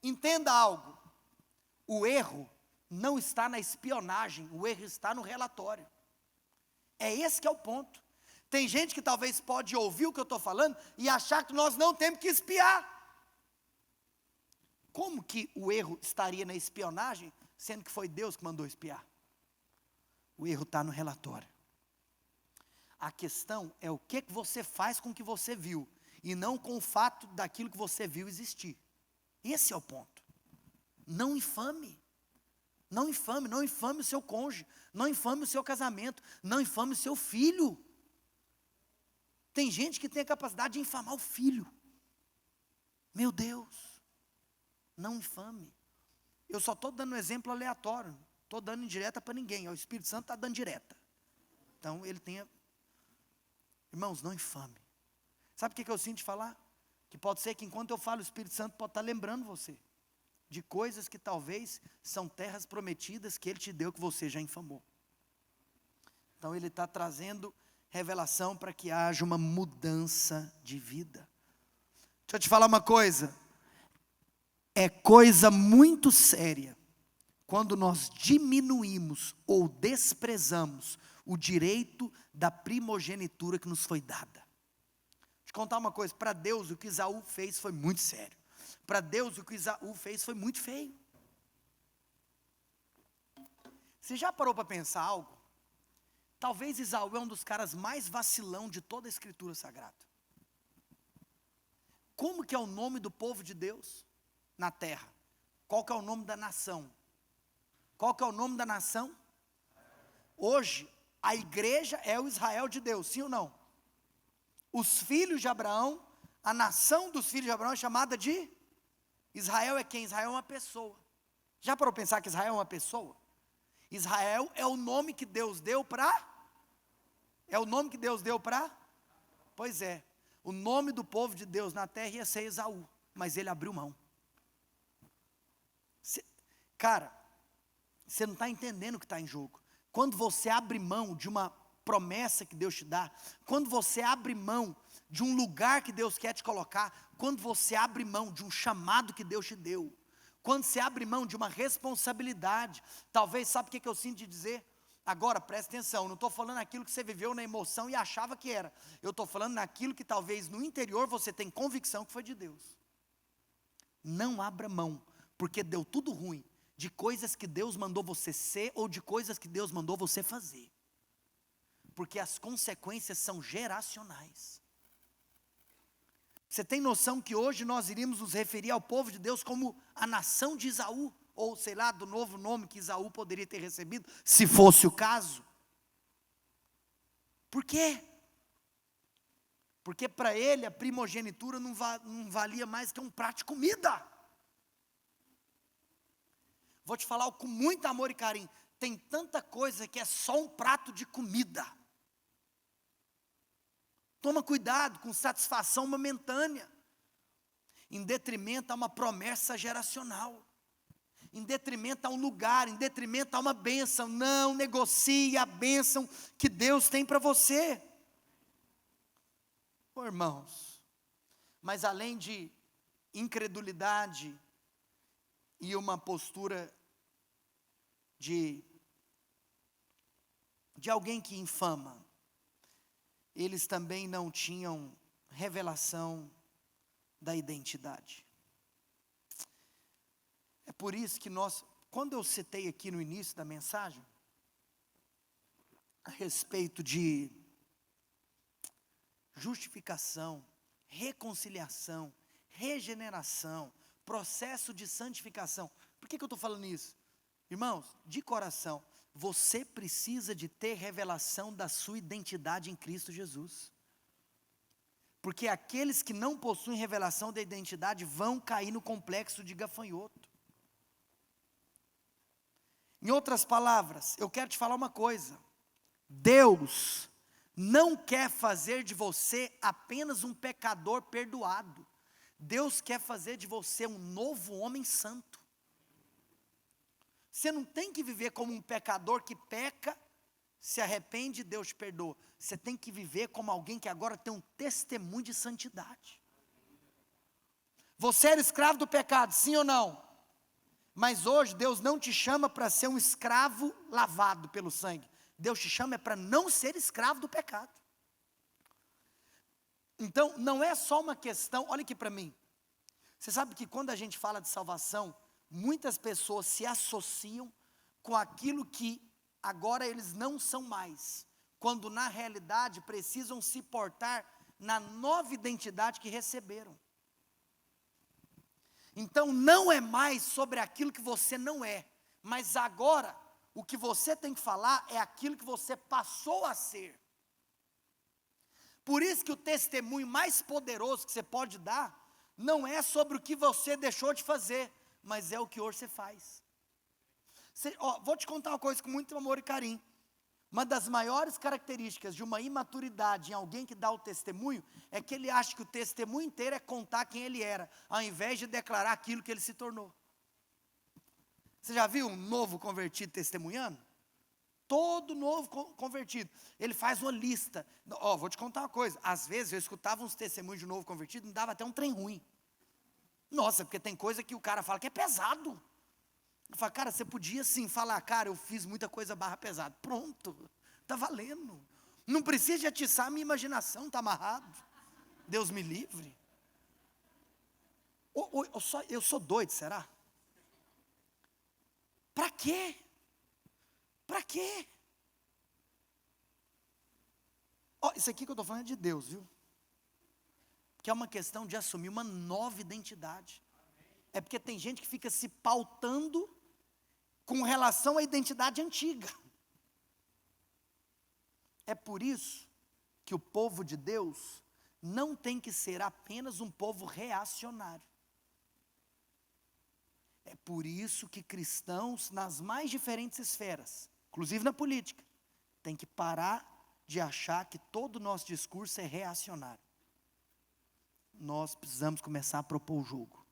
Speaker 1: entenda algo, o erro não está na espionagem, o erro está no relatório, é esse que é o ponto. Tem gente que talvez pode ouvir o que eu estou falando e achar que nós não temos que espiar. Como que o erro estaria na espionagem, sendo que foi Deus que mandou espiar? O erro está no relatório. A questão é o que você faz com o que você viu, e não com o fato daquilo que você viu existir. Esse é o ponto. Não infame. Não infame, não infame o seu cônjuge, não infame o seu casamento, não infame o seu filho. Tem gente que tem a capacidade de infamar o filho. Meu Deus, não infame. Eu só estou dando um exemplo aleatório, não estou dando indireta para ninguém, o Espírito Santo está dando direta. Então ele tem, irmãos, não infame. Sabe o que eu sinto de falar? Que pode ser que enquanto eu falo, o Espírito Santo pode estar lembrando você de coisas que talvez são terras prometidas que Ele te deu, que você já infamou. Então Ele está trazendo revelação para que haja uma mudança de vida. Deixa eu te falar uma coisa, é coisa muito séria, quando nós diminuímos ou desprezamos o direito da primogenitura que nos foi dada. Deixa eu te contar uma coisa, para Deus o que Esaú fez foi muito sério. Para Deus o que Esaú fez foi muito feio. Você já parou para pensar algo? Talvez Esaú é um dos caras mais vacilão de toda a Escritura Sagrada. Como que é o nome do povo de Deus na terra? Qual que é o nome da nação? Qual que é o nome da nação? Hoje, a igreja é o Israel de Deus, sim ou não? Os filhos de Abraão, a nação dos filhos de Abraão é chamada de Israel. É quem? Israel é uma pessoa. Já parou para pensar que Israel é uma pessoa? Israel é o nome que Deus deu para? É o nome que Deus deu para? Pois é, o nome do povo de Deus na terra ia ser Esaú, mas ele abriu mão. Cara, você não está entendendo o que está em jogo. Quando você abre mão de uma promessa que Deus te dá, quando você abre mão de um lugar que Deus quer te colocar, quando você abre mão de um chamado que Deus te deu, quando você abre mão de uma responsabilidade, talvez, sabe o que eu sinto de dizer? Agora, presta atenção, não estou falando aquilo que você viveu na emoção e achava que era, eu estou falando naquilo que talvez no interior você tem convicção que foi de Deus. Não abra mão, porque deu tudo ruim, de coisas que Deus mandou você ser, ou de coisas que Deus mandou você fazer, porque as consequências são geracionais. Você tem noção que hoje nós iríamos nos referir ao povo de Deus como a nação de Esaú, ou sei lá, do novo nome que Esaú poderia ter recebido, se fosse o caso? Por quê? Porque para ele a primogenitura não valia mais que um prato de comida. Vou te falar com muito amor e carinho, tem tanta coisa que é só um prato de comida. Toma cuidado com satisfação momentânea, em detrimento a uma promessa geracional, em detrimento a um lugar, em detrimento a uma bênção. Não negocie a bênção que Deus tem para você. Oh, irmãos, mas além de incredulidade e uma postura de alguém que infama, eles também não tinham revelação da identidade. É por isso que quando eu citei aqui no início da mensagem, a respeito de justificação, reconciliação, regeneração, processo de santificação, por que eu estou falando isso? Irmãos, de coração, você precisa de ter revelação da sua identidade em Cristo Jesus. Porque aqueles que não possuem revelação da identidade vão cair no complexo de gafanhoto. Em outras palavras, eu quero te falar uma coisa. Deus não quer fazer de você apenas um pecador perdoado. Deus quer fazer de você um novo homem santo. Você não tem que viver como um pecador que peca, se arrepende e Deus te perdoa. Você tem que viver como alguém que agora tem um testemunho de santidade. Você era escravo do pecado, sim ou não? Mas hoje Deus não te chama para ser um escravo lavado pelo sangue. Deus te chama para não ser escravo do pecado. Então, não é só uma questão, olha aqui para mim. Você sabe que quando a gente fala de salvação, muitas pessoas se associam com aquilo que agora eles não são mais, quando na realidade precisam se portar na nova identidade que receberam. Então não é mais sobre aquilo que você não é, mas agora o que você tem que falar é aquilo que você passou a ser. Por isso que o testemunho mais poderoso que você pode dar, não é sobre o que você deixou de fazer, mas é o que hoje você faz. Vou te contar uma coisa com muito amor e carinho. Uma das maiores características de uma imaturidade em alguém que dá o testemunho, é que ele acha que o testemunho inteiro é contar quem ele era, ao invés de declarar aquilo que ele se tornou. Você já viu um novo convertido testemunhando? Todo novo convertido, ele faz uma lista. Vou te contar uma coisa, às vezes eu escutava uns testemunhos de novo convertido, me dava até um trem ruim. Nossa, porque tem coisa que o cara fala que é pesado. Eu falo, cara, você podia sim falar, cara, eu fiz muita coisa pesada. Pronto, está valendo. Não precisa de atiçar a minha imaginação, está amarrado. Deus me livre. Eu sou doido, será? Para quê? Para quê? Isso aqui que eu estou falando é de Deus, viu? Que é uma questão de assumir uma nova identidade. É porque tem gente que fica se pautando com relação à identidade antiga. É por isso que o povo de Deus não tem que ser apenas um povo reacionário. É por isso que cristãos nas mais diferentes esferas, inclusive na política, tem que parar de achar que todo o nosso discurso é reacionário. Nós precisamos começar a propor o jogo. Vou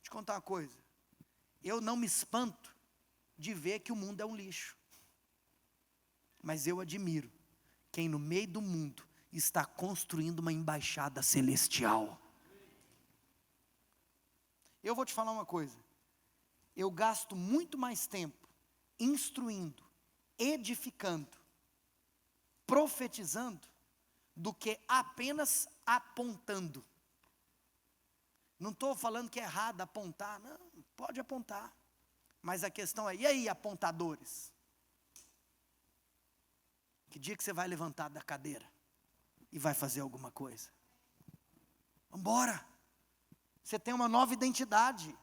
Speaker 1: te contar uma coisa. Eu não me espanto de ver que o mundo é um lixo. Mas eu admiro quem no meio do mundo está construindo uma embaixada celestial. Eu vou te falar uma coisa. Eu gasto muito mais tempo instruindo, edificando, profetizando, do que apenas apontando. Não estou falando que é errado apontar, não, pode apontar. Mas a questão é, e aí, apontadores? Que dia que você vai levantar da cadeira e vai fazer alguma coisa? Vamos embora. Você tem uma nova identidade.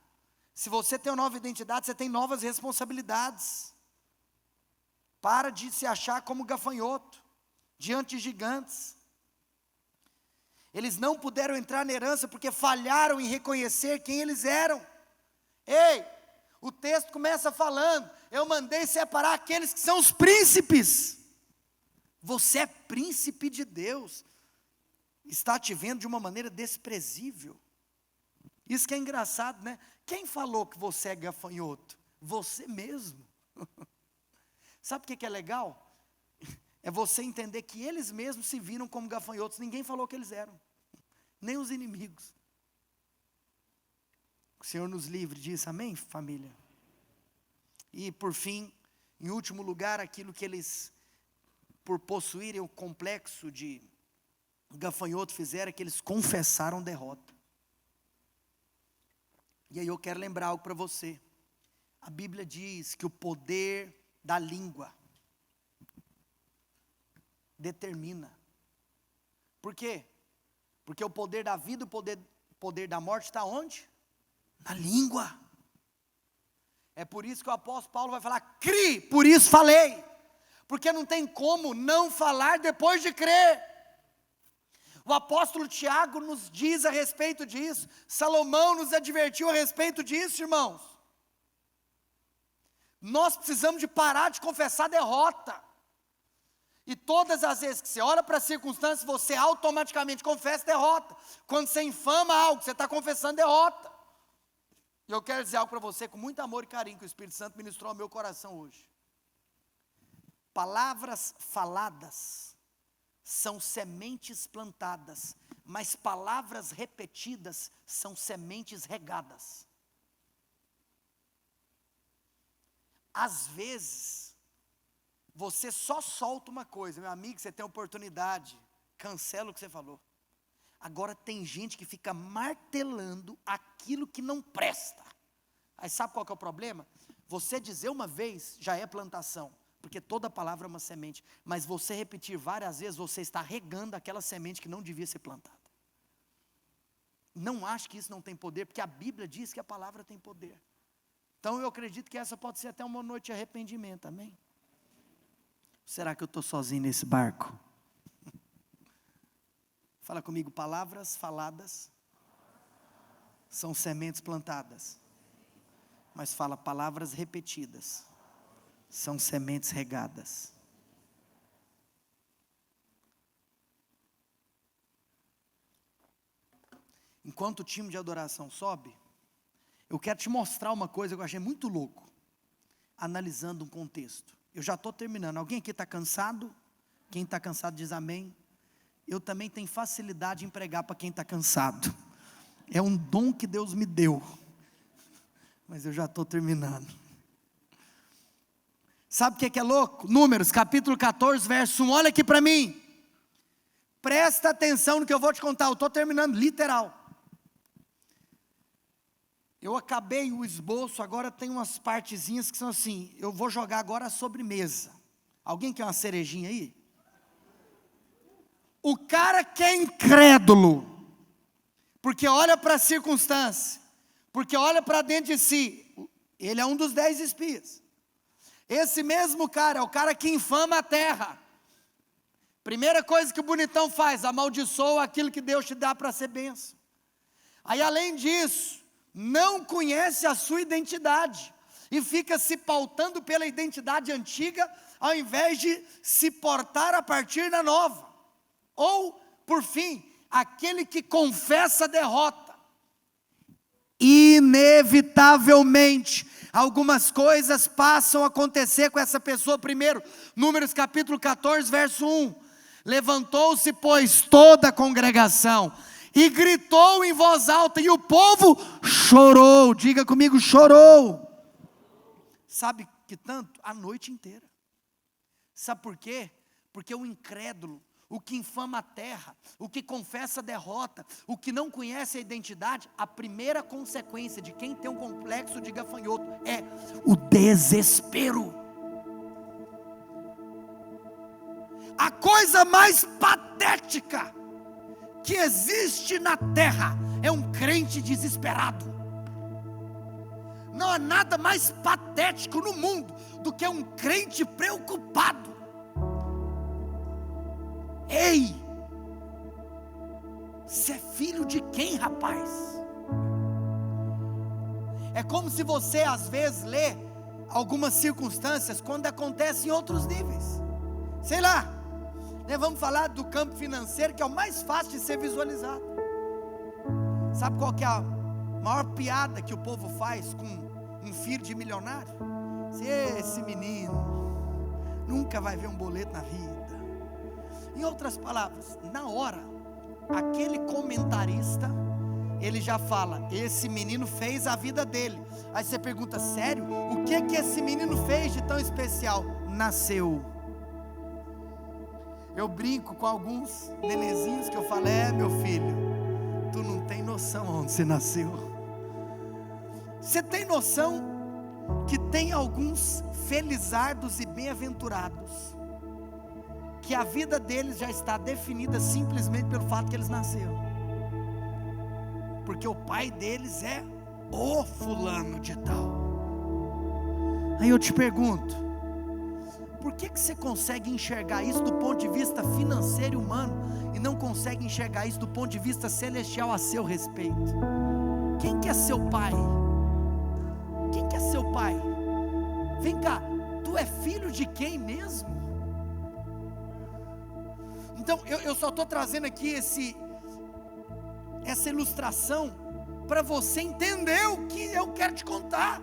Speaker 1: Se você tem uma nova identidade, você tem novas responsabilidades. Para de se achar como gafanhoto diante de gigantes. Eles não puderam entrar na herança porque falharam em reconhecer quem eles eram. Ei, o texto começa falando, eu mandei separar aqueles que são os príncipes. Você é príncipe de Deus. Está te vendo de uma maneira desprezível. Isso que é engraçado, né? Quem falou que você é gafanhoto? Você mesmo. Sabe o que é legal? É você entender que eles mesmos se viram como gafanhotos. Ninguém falou que eles eram. Nem os inimigos. O Senhor nos livre disso, amém, família? E por fim, em último lugar, aquilo que eles, por possuírem o complexo de gafanhoto, fizeram é que eles confessaram derrota. E aí eu quero lembrar algo para você. A Bíblia diz que o poder da língua determina. Por quê? Porque o poder da vida, o poder da morte está onde? Na língua. É por isso que o apóstolo Paulo vai falar, crie, por isso falei. Porque não tem como não falar depois de crer. O apóstolo Tiago nos diz a respeito disso. Salomão nos advertiu a respeito disso, irmãos. Nós precisamos de parar de confessar derrota. E todas as vezes que você olha para as circunstâncias, você automaticamente confessa derrota. Quando você infama algo, você está confessando derrota. E eu quero dizer algo para você com muito amor e carinho, que o Espírito Santo ministrou ao meu coração hoje. Palavras faladas são sementes plantadas, mas palavras repetidas são sementes regadas. Às vezes, você só solta uma coisa, meu amigo, você tem oportunidade, cancela o que você falou. Agora tem gente que fica martelando aquilo que não presta. Aí sabe qual que é o problema? Você dizer uma vez já é plantação, porque toda palavra é uma semente, mas você repetir várias vezes, você está regando aquela semente que não devia ser plantada. Não ache que isso não tem poder, porque a Bíblia diz que a palavra tem poder. Então eu acredito que essa pode ser até uma noite de arrependimento, amém? Será que eu estou sozinho nesse barco? Fala comigo, palavras faladas são sementes plantadas. Mas fala, palavras repetidas são sementes regadas. Enquanto o time de adoração sobe, eu quero te mostrar uma coisa que eu achei muito louco, analisando um contexto. Eu já estou terminando. Alguém aqui está cansado? Quem está cansado diz amém. Eu também tenho facilidade em pregar para quem está cansado. É um dom que Deus me deu. Mas eu já estou terminando. Sabe o que é louco? Números, capítulo 14, verso 1. Olha aqui para mim. Presta atenção no que eu vou te contar. Eu estou terminando, literal. Eu acabei o esboço, agora tem umas partezinhas que são assim. Eu vou jogar agora a sobremesa. Alguém quer uma cerejinha aí? O cara que é incrédulo, porque olha para a circunstância, porque olha para dentro de si, ele é um dos 10 espias. Esse mesmo cara é o cara que infama a terra. Primeira coisa que o bonitão faz, amaldiçoa aquilo que Deus te dá para ser bênção. Aí além disso, não conhece a sua identidade, e fica se pautando pela identidade antiga, ao invés de se portar a partir da nova. Ou, por fim, aquele que confessa a derrota. Inevitavelmente, algumas coisas passam a acontecer com essa pessoa. Primeiro, Números capítulo 14, verso 1. Levantou-se, pois, toda a congregação, e gritou em voz alta, e o povo chorou. Diga comigo, chorou. Sabe que tanto? A noite inteira. Sabe por quê? Porque o incrédulo, o que infama a terra, o que confessa a derrota, o que não conhece a identidade, a primeira consequência de quem tem um complexo de gafanhoto é o desespero. A coisa mais patética que existe na terra é um crente desesperado. Não há nada mais patético no mundo do que um crente preocupado. Ei, você é filho de quem, rapaz? É como se você às vezes lê algumas circunstâncias quando acontece em outros níveis. Sei lá, vamos falar do campo financeiro, que é o mais fácil de ser visualizado. Sabe qual que é a maior piada que o povo faz com um filho de milionário? Esse menino nunca vai ver um boleto na vida. Em outras palavras, na hora, aquele comentarista, ele já fala, esse menino fez a vida dele. Aí você pergunta, sério? O que esse menino fez de tão especial? Nasceu. Eu brinco com alguns nenezinhos que eu falo, meu filho, tu não tem noção onde você nasceu. Você tem noção que tem alguns felizardos e bem-aventurados, que a vida deles já está definida simplesmente pelo fato que eles nasceram, porque o pai deles é o fulano de tal. Aí eu te pergunto, por que você consegue enxergar isso do ponto de vista financeiro e humano, e não consegue enxergar isso do ponto de vista celestial a seu respeito? Quem que é seu pai? Quem que é seu pai? Vem cá, tu é filho de quem mesmo? Então eu só estou trazendo aqui essa ilustração para você entender o que eu quero te contar.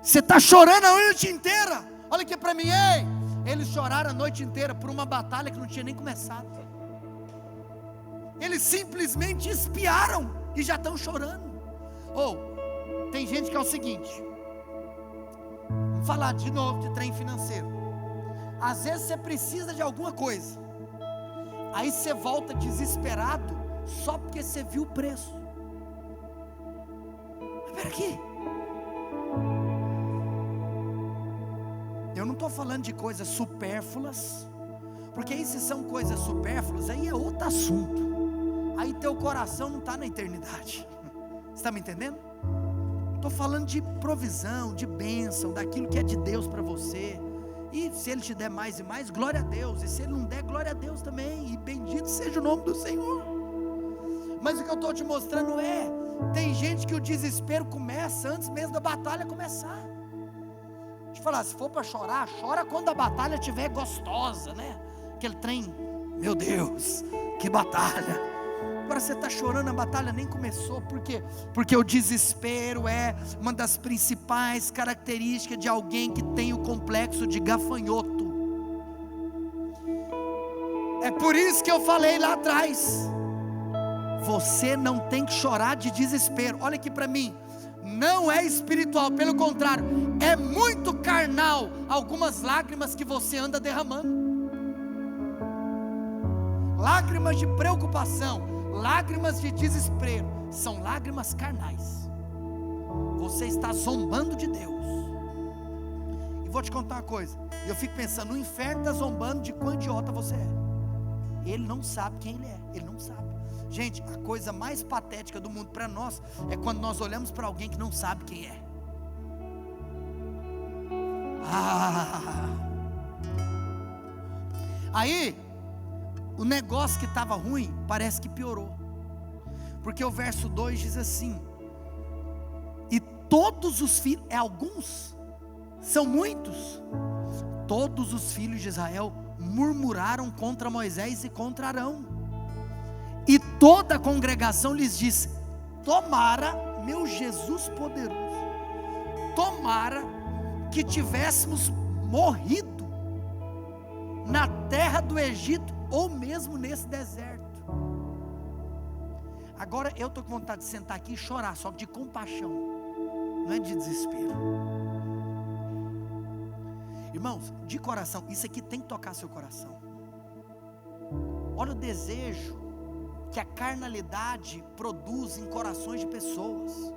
Speaker 1: Você está chorando a noite inteira. Olha aqui para mim, ei. Eles choraram a noite inteira por uma batalha que não tinha nem começado. Eles simplesmente espiaram e já estão chorando. Tem gente que é o seguinte, vamos falar de novo de trem financeiro. Às vezes você precisa de alguma coisa, aí você volta desesperado só porque você viu o preço. Espera aqui, eu não estou falando de coisas supérfluas, porque aí se são coisas supérfluas, aí é outro assunto. Aí teu coração não está na eternidade. Você está me entendendo? Estou falando de provisão, de bênção, daquilo que é de Deus para você. E se Ele te der mais e mais, glória a Deus. E se Ele não der, glória a Deus também. E bendito seja o nome do Senhor. Mas o que eu estou te mostrando tem gente que o desespero começa antes mesmo da batalha começar. Deixa eu falar, se for para chorar, chora quando a batalha estiver gostosa, né? Aquele trem, meu Deus, que batalha. Agora você está chorando, a batalha nem começou. Por quê? Porque o desespero é uma das principais características de alguém que tem o complexo de gafanhoto. É por isso que eu falei lá atrás, você não tem que chorar de desespero. Olha aqui para mim, não é espiritual, pelo contrário, é muito carnal algumas lágrimas que você anda derramando. Lágrimas de preocupação, lágrimas de desespero, são lágrimas carnais. Você está zombando de Deus. E vou te contar uma coisa, eu fico pensando, o inferno está zombando de quão idiota você é. Ele não sabe quem ele é, ele não sabe. Gente, a coisa mais patética do mundo para nós é quando nós olhamos para alguém que não sabe quem é. Aí o negócio que estava ruim parece que piorou, porque o verso 2 diz assim: e todos os filhos, alguns, são muitos, todos os filhos de Israel murmuraram contra Moisés e contra Arão, e toda a congregação lhes disse: tomara, meu Jesus poderoso, tomara que tivéssemos morrido na terra do Egito, ou mesmo nesse deserto. Agora eu estou com vontade de sentar aqui e chorar, só que de compaixão, não é de desespero. Irmãos, de coração, isso aqui tem que tocar seu coração. Olha o desejo que a carnalidade produz em corações de pessoas.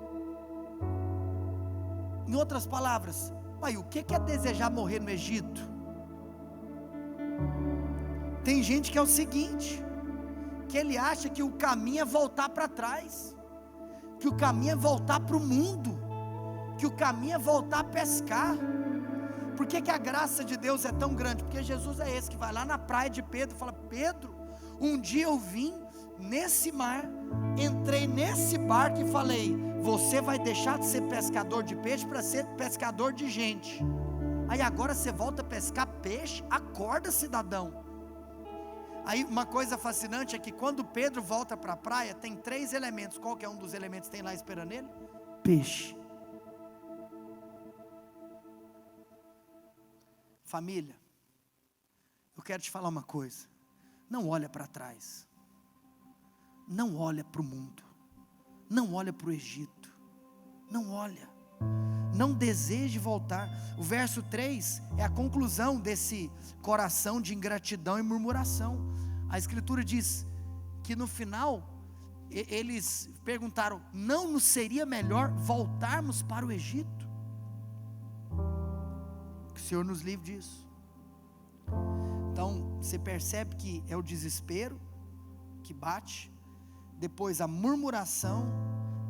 Speaker 1: Em outras palavras, o que é desejar morrer no Egito? Tem gente que é o seguinte, que ele acha que o caminho é voltar para trás, que o caminho é voltar para o mundo, que o caminho é voltar a pescar. Por que a graça de Deus é tão grande? Porque Jesus é esse que vai lá na praia de Pedro e fala: Pedro, um dia eu vim nesse mar, entrei nesse barco e falei: você vai deixar de ser pescador de peixe para ser pescador de gente. Aí agora você volta a pescar peixe? Acorda, cidadão. Aí uma coisa fascinante é que quando Pedro volta para a praia, tem 3 elementos. Qual que é um dos elementos que tem lá esperando ele? Peixe. Família, eu quero te falar uma coisa: não olha para trás, não olha para o mundo, não olha para o Egito, não olha, não deseje voltar. O verso 3 é a conclusão desse coração de ingratidão e murmuração. A escritura diz que no final eles perguntaram: não nos seria melhor voltarmos para o Egito? Que o Senhor nos livre disso. Então você percebe que é o desespero que bate, depois a murmuração,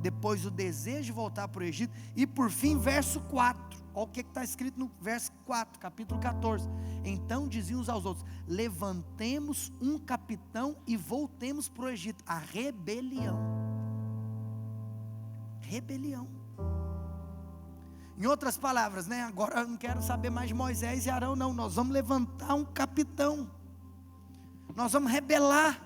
Speaker 1: depois o desejo de voltar para o Egito, e por fim verso 4, olha o que está escrito no verso 4, capítulo 14, então diziam uns aos outros: levantemos um capitão e voltemos para o Egito. A rebelião, em outras palavras, agora eu não quero saber mais de Moisés e Arão não, nós vamos levantar um capitão, nós vamos rebelar.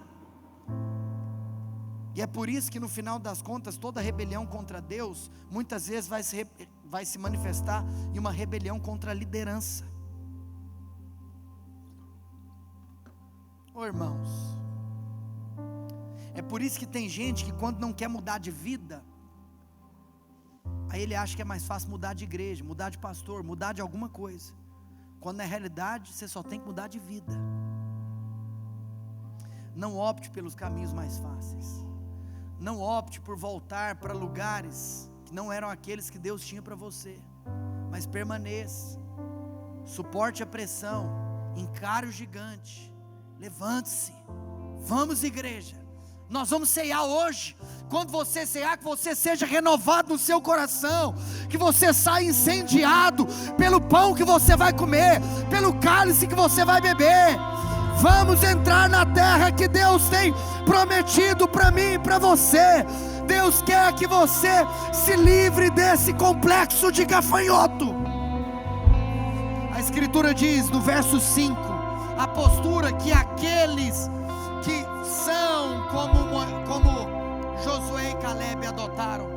Speaker 1: E é por isso que no final das contas, toda rebelião contra Deus, muitas vezes vai se manifestar em uma rebelião contra a liderança. Irmãos, é por isso que tem gente que quando não quer mudar de vida, aí ele acha que é mais fácil mudar de igreja, mudar de pastor, mudar de alguma coisa, quando na realidade você só tem que mudar de vida. Não opte pelos caminhos mais fáceis, não opte por voltar para lugares que não eram aqueles que Deus tinha para você, mas permaneça, suporte a pressão, encare o gigante, levante-se, vamos igreja, nós vamos ceiar hoje. Quando você ceiar, que você seja renovado no seu coração, que você saia incendiado pelo pão que você vai comer, pelo cálice que você vai beber. Vamos entrar na terra que Deus tem prometido para mim e para você. Deus quer que você se livre desse complexo de gafanhoto. A Escritura diz no verso 5, a postura que aqueles que são como Josué e Caleb adotaram.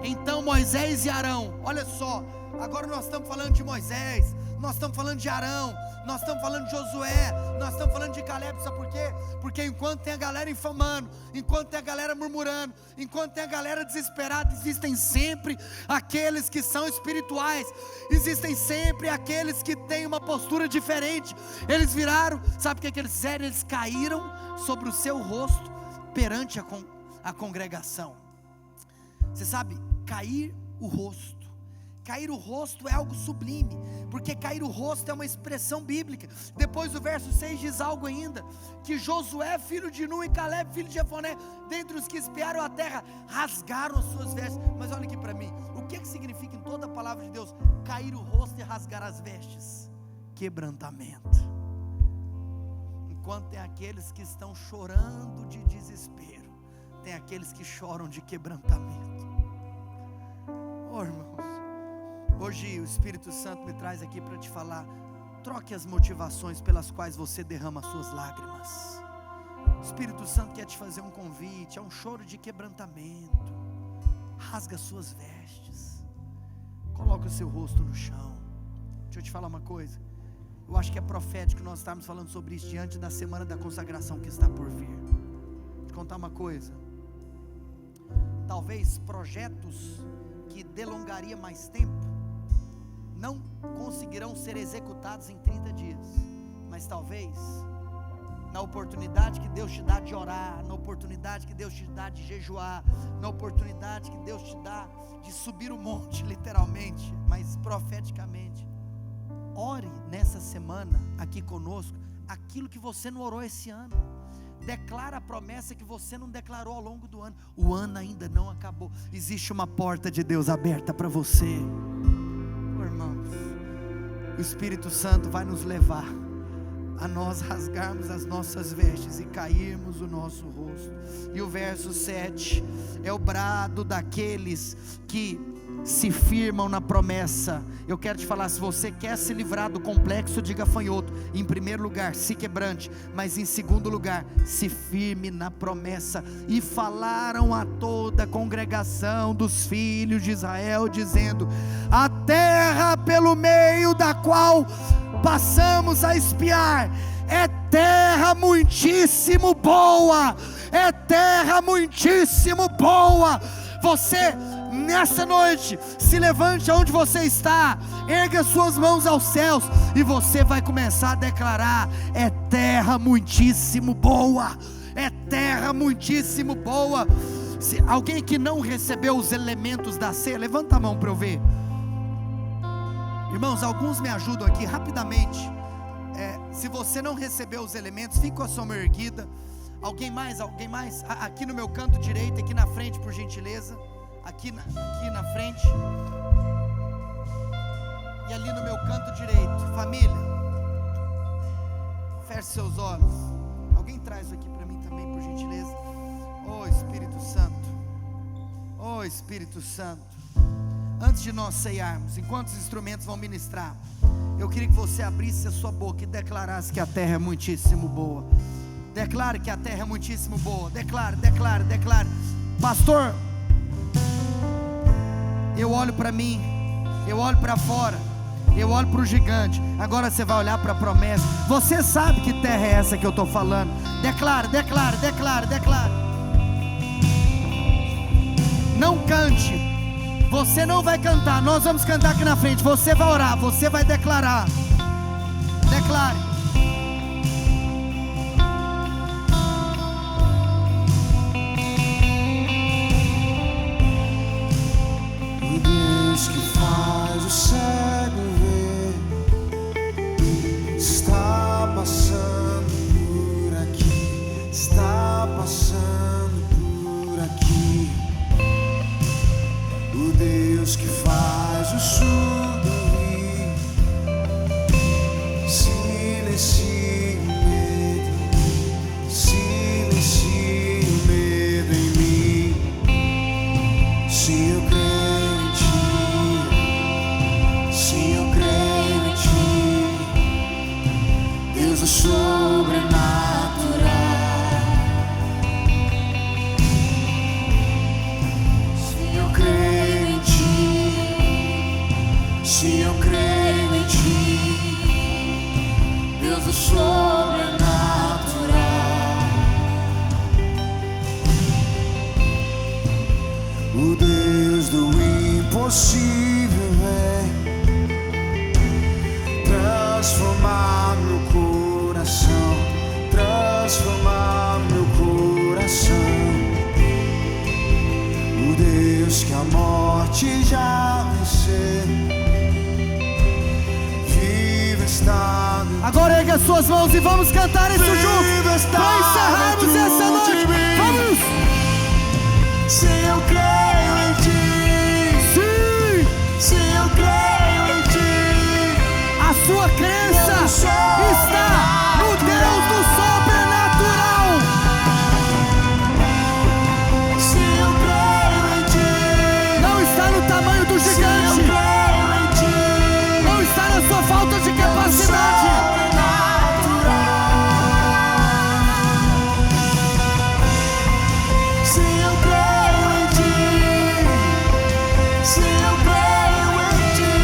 Speaker 1: Então Moisés e Arão, olha só, agora nós estamos falando de Moisés, nós estamos falando de Arão, nós estamos falando de Josué, nós estamos falando de Caleb, sabe por quê? Porque enquanto tem a galera infamando, enquanto tem a galera murmurando, enquanto tem a galera desesperada, existem sempre aqueles que são espirituais, existem sempre aqueles que têm uma postura diferente. Eles viraram, sabe o que eles fizeram? Eles caíram sobre o seu rosto perante a congregação. Você sabe, cair o rosto é algo sublime, porque cair o rosto é uma expressão bíblica. Depois o verso 6 diz algo ainda, que Josué filho de Nun e Caleb filho de Jefoné, dentre os que espiaram a terra, rasgaram as suas vestes. Mas olha aqui para mim, o que significa em toda a palavra de Deus, cair o rosto e rasgar as vestes? Quebrantamento. Enquanto tem aqueles que estão chorando de desespero, tem aqueles que choram de quebrantamento. Irmãos, hoje o Espírito Santo me traz aqui para te falar, troque as motivações pelas quais você derrama as suas lágrimas. O Espírito Santo quer te fazer um convite, é um choro de quebrantamento. Rasga as suas vestes, coloque o seu rosto no chão. Deixa eu te falar uma coisa, eu acho que é profético nós estarmos falando sobre isso diante da semana da consagração que está por vir. Vou te contar uma coisa, talvez projetos que delongaria mais tempo não conseguirão ser executados em 30 dias, mas talvez na oportunidade que Deus te dá de orar, na oportunidade que Deus te dá de jejuar, na oportunidade que Deus te dá de subir o monte, literalmente, mas profeticamente, ore nessa semana aqui conosco aquilo que você não orou esse ano. Declara a promessa que você não declarou ao longo do ano. O ano ainda não acabou. Existe uma porta de Deus aberta para você. Irmãos, o Espírito Santo vai nos levar a nós rasgarmos as nossas vestes e cairmos o nosso rosto. E o verso 7 é o brado daqueles que se firmam na promessa. Eu quero te falar, se você quer se livrar do complexo de gafanhoto, em primeiro lugar, se quebrante, mas em segundo lugar, se firme na promessa. E falaram a toda a congregação dos filhos de Israel, dizendo: a terra pelo meio da qual passamos a espiar é terra muitíssimo boa, é terra muitíssimo boa. Você nessa noite, se levante aonde você está, erga suas mãos aos céus, e você vai começar a declarar: é terra muitíssimo boa, é terra muitíssimo boa. Se alguém que não recebeu os elementos da ceia, levanta a mão para eu ver. Irmãos, alguns me ajudam aqui rapidamente. Se você não recebeu os elementos, fique com a sua mão erguida. Alguém mais? Aqui no meu canto direito, aqui na frente, por gentileza. Aqui na frente. E ali no meu canto direito. Família, feche seus olhos. Alguém traz isso aqui para mim também, por gentileza. Oh Espírito Santo, oh Espírito Santo, antes de nós ceiarmos, enquanto os instrumentos vão ministrar, eu queria que você abrisse a sua boca e declarasse que a terra é muitíssimo boa. Declare que a terra é muitíssimo boa. Declare, declare, declare. Pastor, eu olho para mim, eu olho para fora, eu olho para o gigante. Agora você vai olhar para a promessa. Você sabe que terra é essa que eu estou falando. Declare, declare, declare, declare. Não cante. Você não vai cantar. Nós vamos cantar aqui na frente. Você vai orar, você vai declarar. Declare.
Speaker 2: O Deus que faz o cego ver está passando por aqui, está passando por aqui. O Deus que faz o surdo ouvir, silencie o medo, silencie o medo em mim. Se eu creio em ti, se eu creio em ti, Deus é sobrenatural. Se eu creio em ti, se eu creio em ti, Deus é sobrenatural. O Deus do impossível vem transformar meu coração, transformar meu coração. O Deus que a morte já venceu, vive está no
Speaker 1: Agora ergue as suas mãos e vamos cantar isso juntos.
Speaker 2: Vive está
Speaker 1: Para encerrarmos
Speaker 2: dentro
Speaker 1: essa noite.
Speaker 2: de mim.
Speaker 1: Vamos!
Speaker 2: Se eu creio em ti,
Speaker 1: Sim!
Speaker 2: se eu creio em ti,
Speaker 1: A sua crença está no Deus do sobrenatural.
Speaker 2: se eu creio em ti,
Speaker 1: Não está no tamanho do
Speaker 2: se eu
Speaker 1: gigante.
Speaker 2: creio em ti,
Speaker 1: Não está na sua falta de capacidade.
Speaker 2: se eu creio em ti, se eu creio em ti,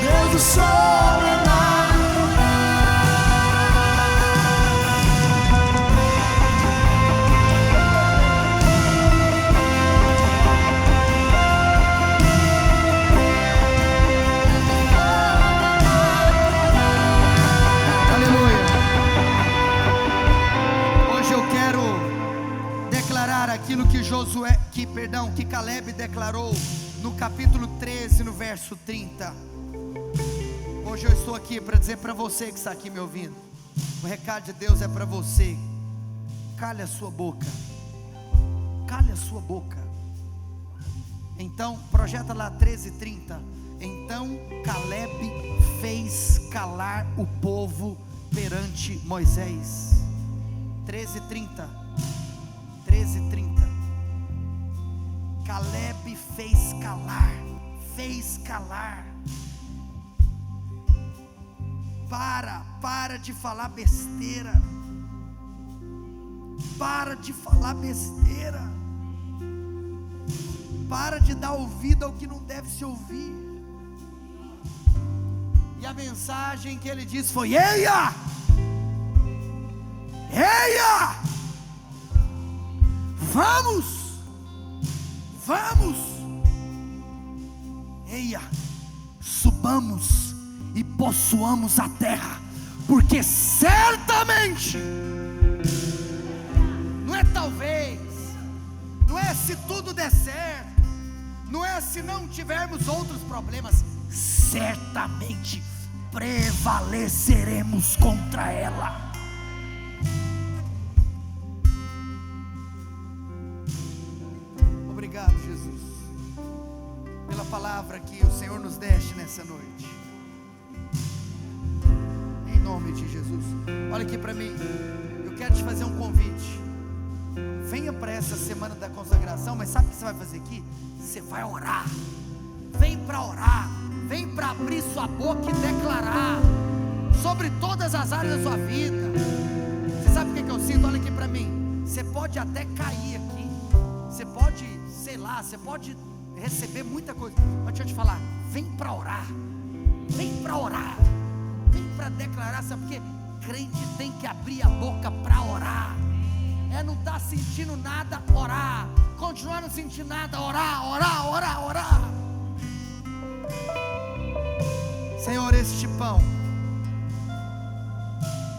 Speaker 2: Deus do sobrenatural.
Speaker 1: Aleluia. Hoje eu quero declarar aquilo que que Caleb declarou no capítulo 13, no verso 30. Hoje eu estou aqui para dizer para você que está aqui me ouvindo. O recado de Deus é para você. Cale a sua boca. Cale a sua boca. Então, projeta lá 13:30. Então Caleb fez calar o povo perante Moisés. 13:30. 13:30. Caleb fez calar. Fez calar. Para de falar besteira. Para de falar besteira. Para de dar ouvido ao que não deve se ouvir. E a mensagem que ele disse foi: eia! Eia! Vamos! Vamos! Eia! Subamos e possuamos a terra, porque certamente, não é talvez, não é se tudo der certo, não é se não tivermos outros problemas, certamente prevaleceremos contra ela. Obrigado, Jesus, pela palavra que o Senhor nos deste nessa noite. Em nome de Jesus. Olha aqui para mim. Eu quero te fazer um convite. Venha para essa semana da consagração. Mas sabe o que você vai fazer aqui? Você vai orar. Vem para orar. Vem para abrir sua boca e declarar sobre todas as áreas da sua vida. sabe o que eu sinto? Olha aqui para mim. Você pode até cair aqui, você pode, sei lá, você pode receber muita coisa, mas deixa eu te falar, vem para orar, vem para orar, vem para declarar, sabe por quê? Crente tem que abrir a boca para orar. Não está sentindo nada, orar. Continuar não sentindo nada, orar, orar, orar, orar. Senhor, este pão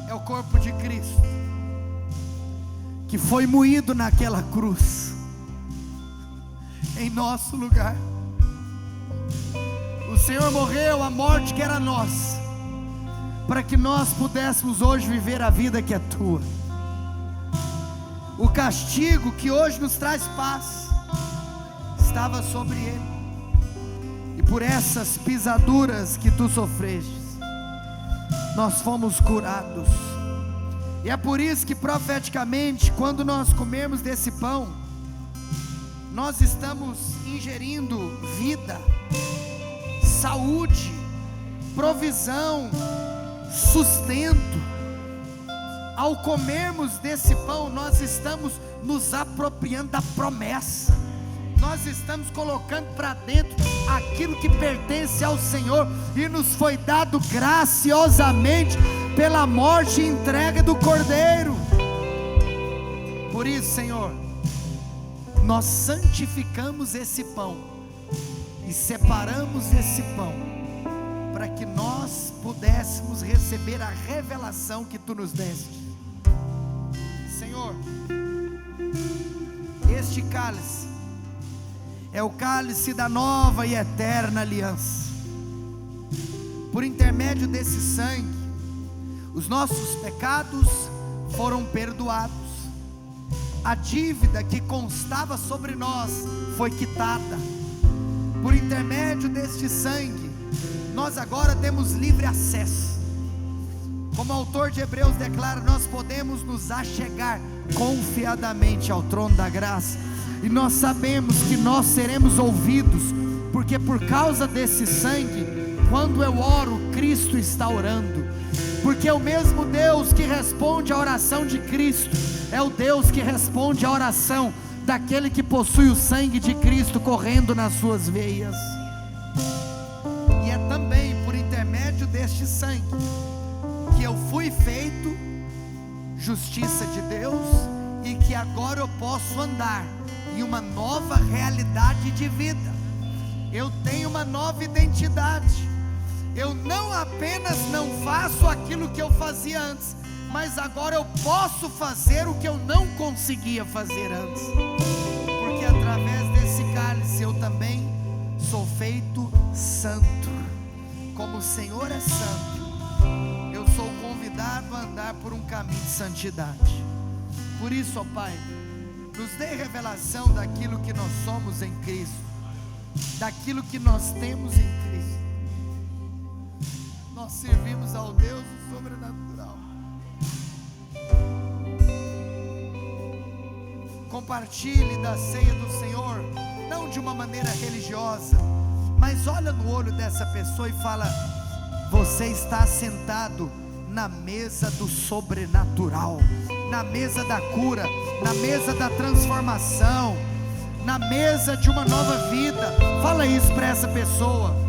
Speaker 1: é o corpo de Cristo, que foi moído naquela cruz, em nosso lugar. O Senhor morreu a morte que era nossa, para que nós pudéssemos hoje viver a vida que é tua. O castigo que hoje nos traz paz estava sobre ele, e por essas pisaduras que tu sofrestes, nós fomos curados. E é por isso que profeticamente, quando nós comemos desse pão, nós estamos ingerindo vida, saúde, provisão, sustento. Ao comermos desse pão, nós estamos nos apropriando da promessa, nós estamos colocando para dentro aquilo que pertence ao Senhor, e nos foi dado graciosamente pela morte e entrega do Cordeiro. Por isso, Senhor, nós santificamos esse pão e separamos esse pão, para que nós pudéssemos receber a revelação que tu nos deste. Senhor, este cálice é o cálice da nova e eterna aliança. Por intermédio desse sangue, os nossos pecados foram perdoados, a dívida que constava sobre nós foi quitada. Por intermédio deste sangue, nós agora temos livre acesso. Como o autor de Hebreus declara, nós podemos nos achegar confiadamente ao trono da graça, e nós sabemos que nós seremos ouvidos, porque por causa desse sangue, quando eu oro, Cristo está orando, porque o mesmo Deus que responde a oração de Cristo é o Deus que responde a oração daquele que possui o sangue de Cristo correndo nas suas veias. E é também por intermédio deste sangue que eu fui feito justiça de Deus, e que agora eu posso andar em uma nova realidade de vida. Eu tenho uma nova identidade. Eu não apenas não faço aquilo que eu fazia antes, mas agora eu posso fazer o que eu não conseguia fazer antes, porque através desse cálice eu também sou feito santo. Como o Senhor é santo, eu sou convidado a andar por um caminho de santidade. Por isso, ó Pai, nos dê revelação daquilo que nós somos em Cristo, daquilo que nós temos em Cristo. Nós servimos ao Deus do sobrenatural. Compartilhe da ceia do Senhor, não de uma maneira religiosa, mas olha no olho dessa pessoa e fala: você está sentado na mesa do sobrenatural, na mesa da cura, na mesa da transformação, na mesa de uma nova vida. Fala isso para essa pessoa.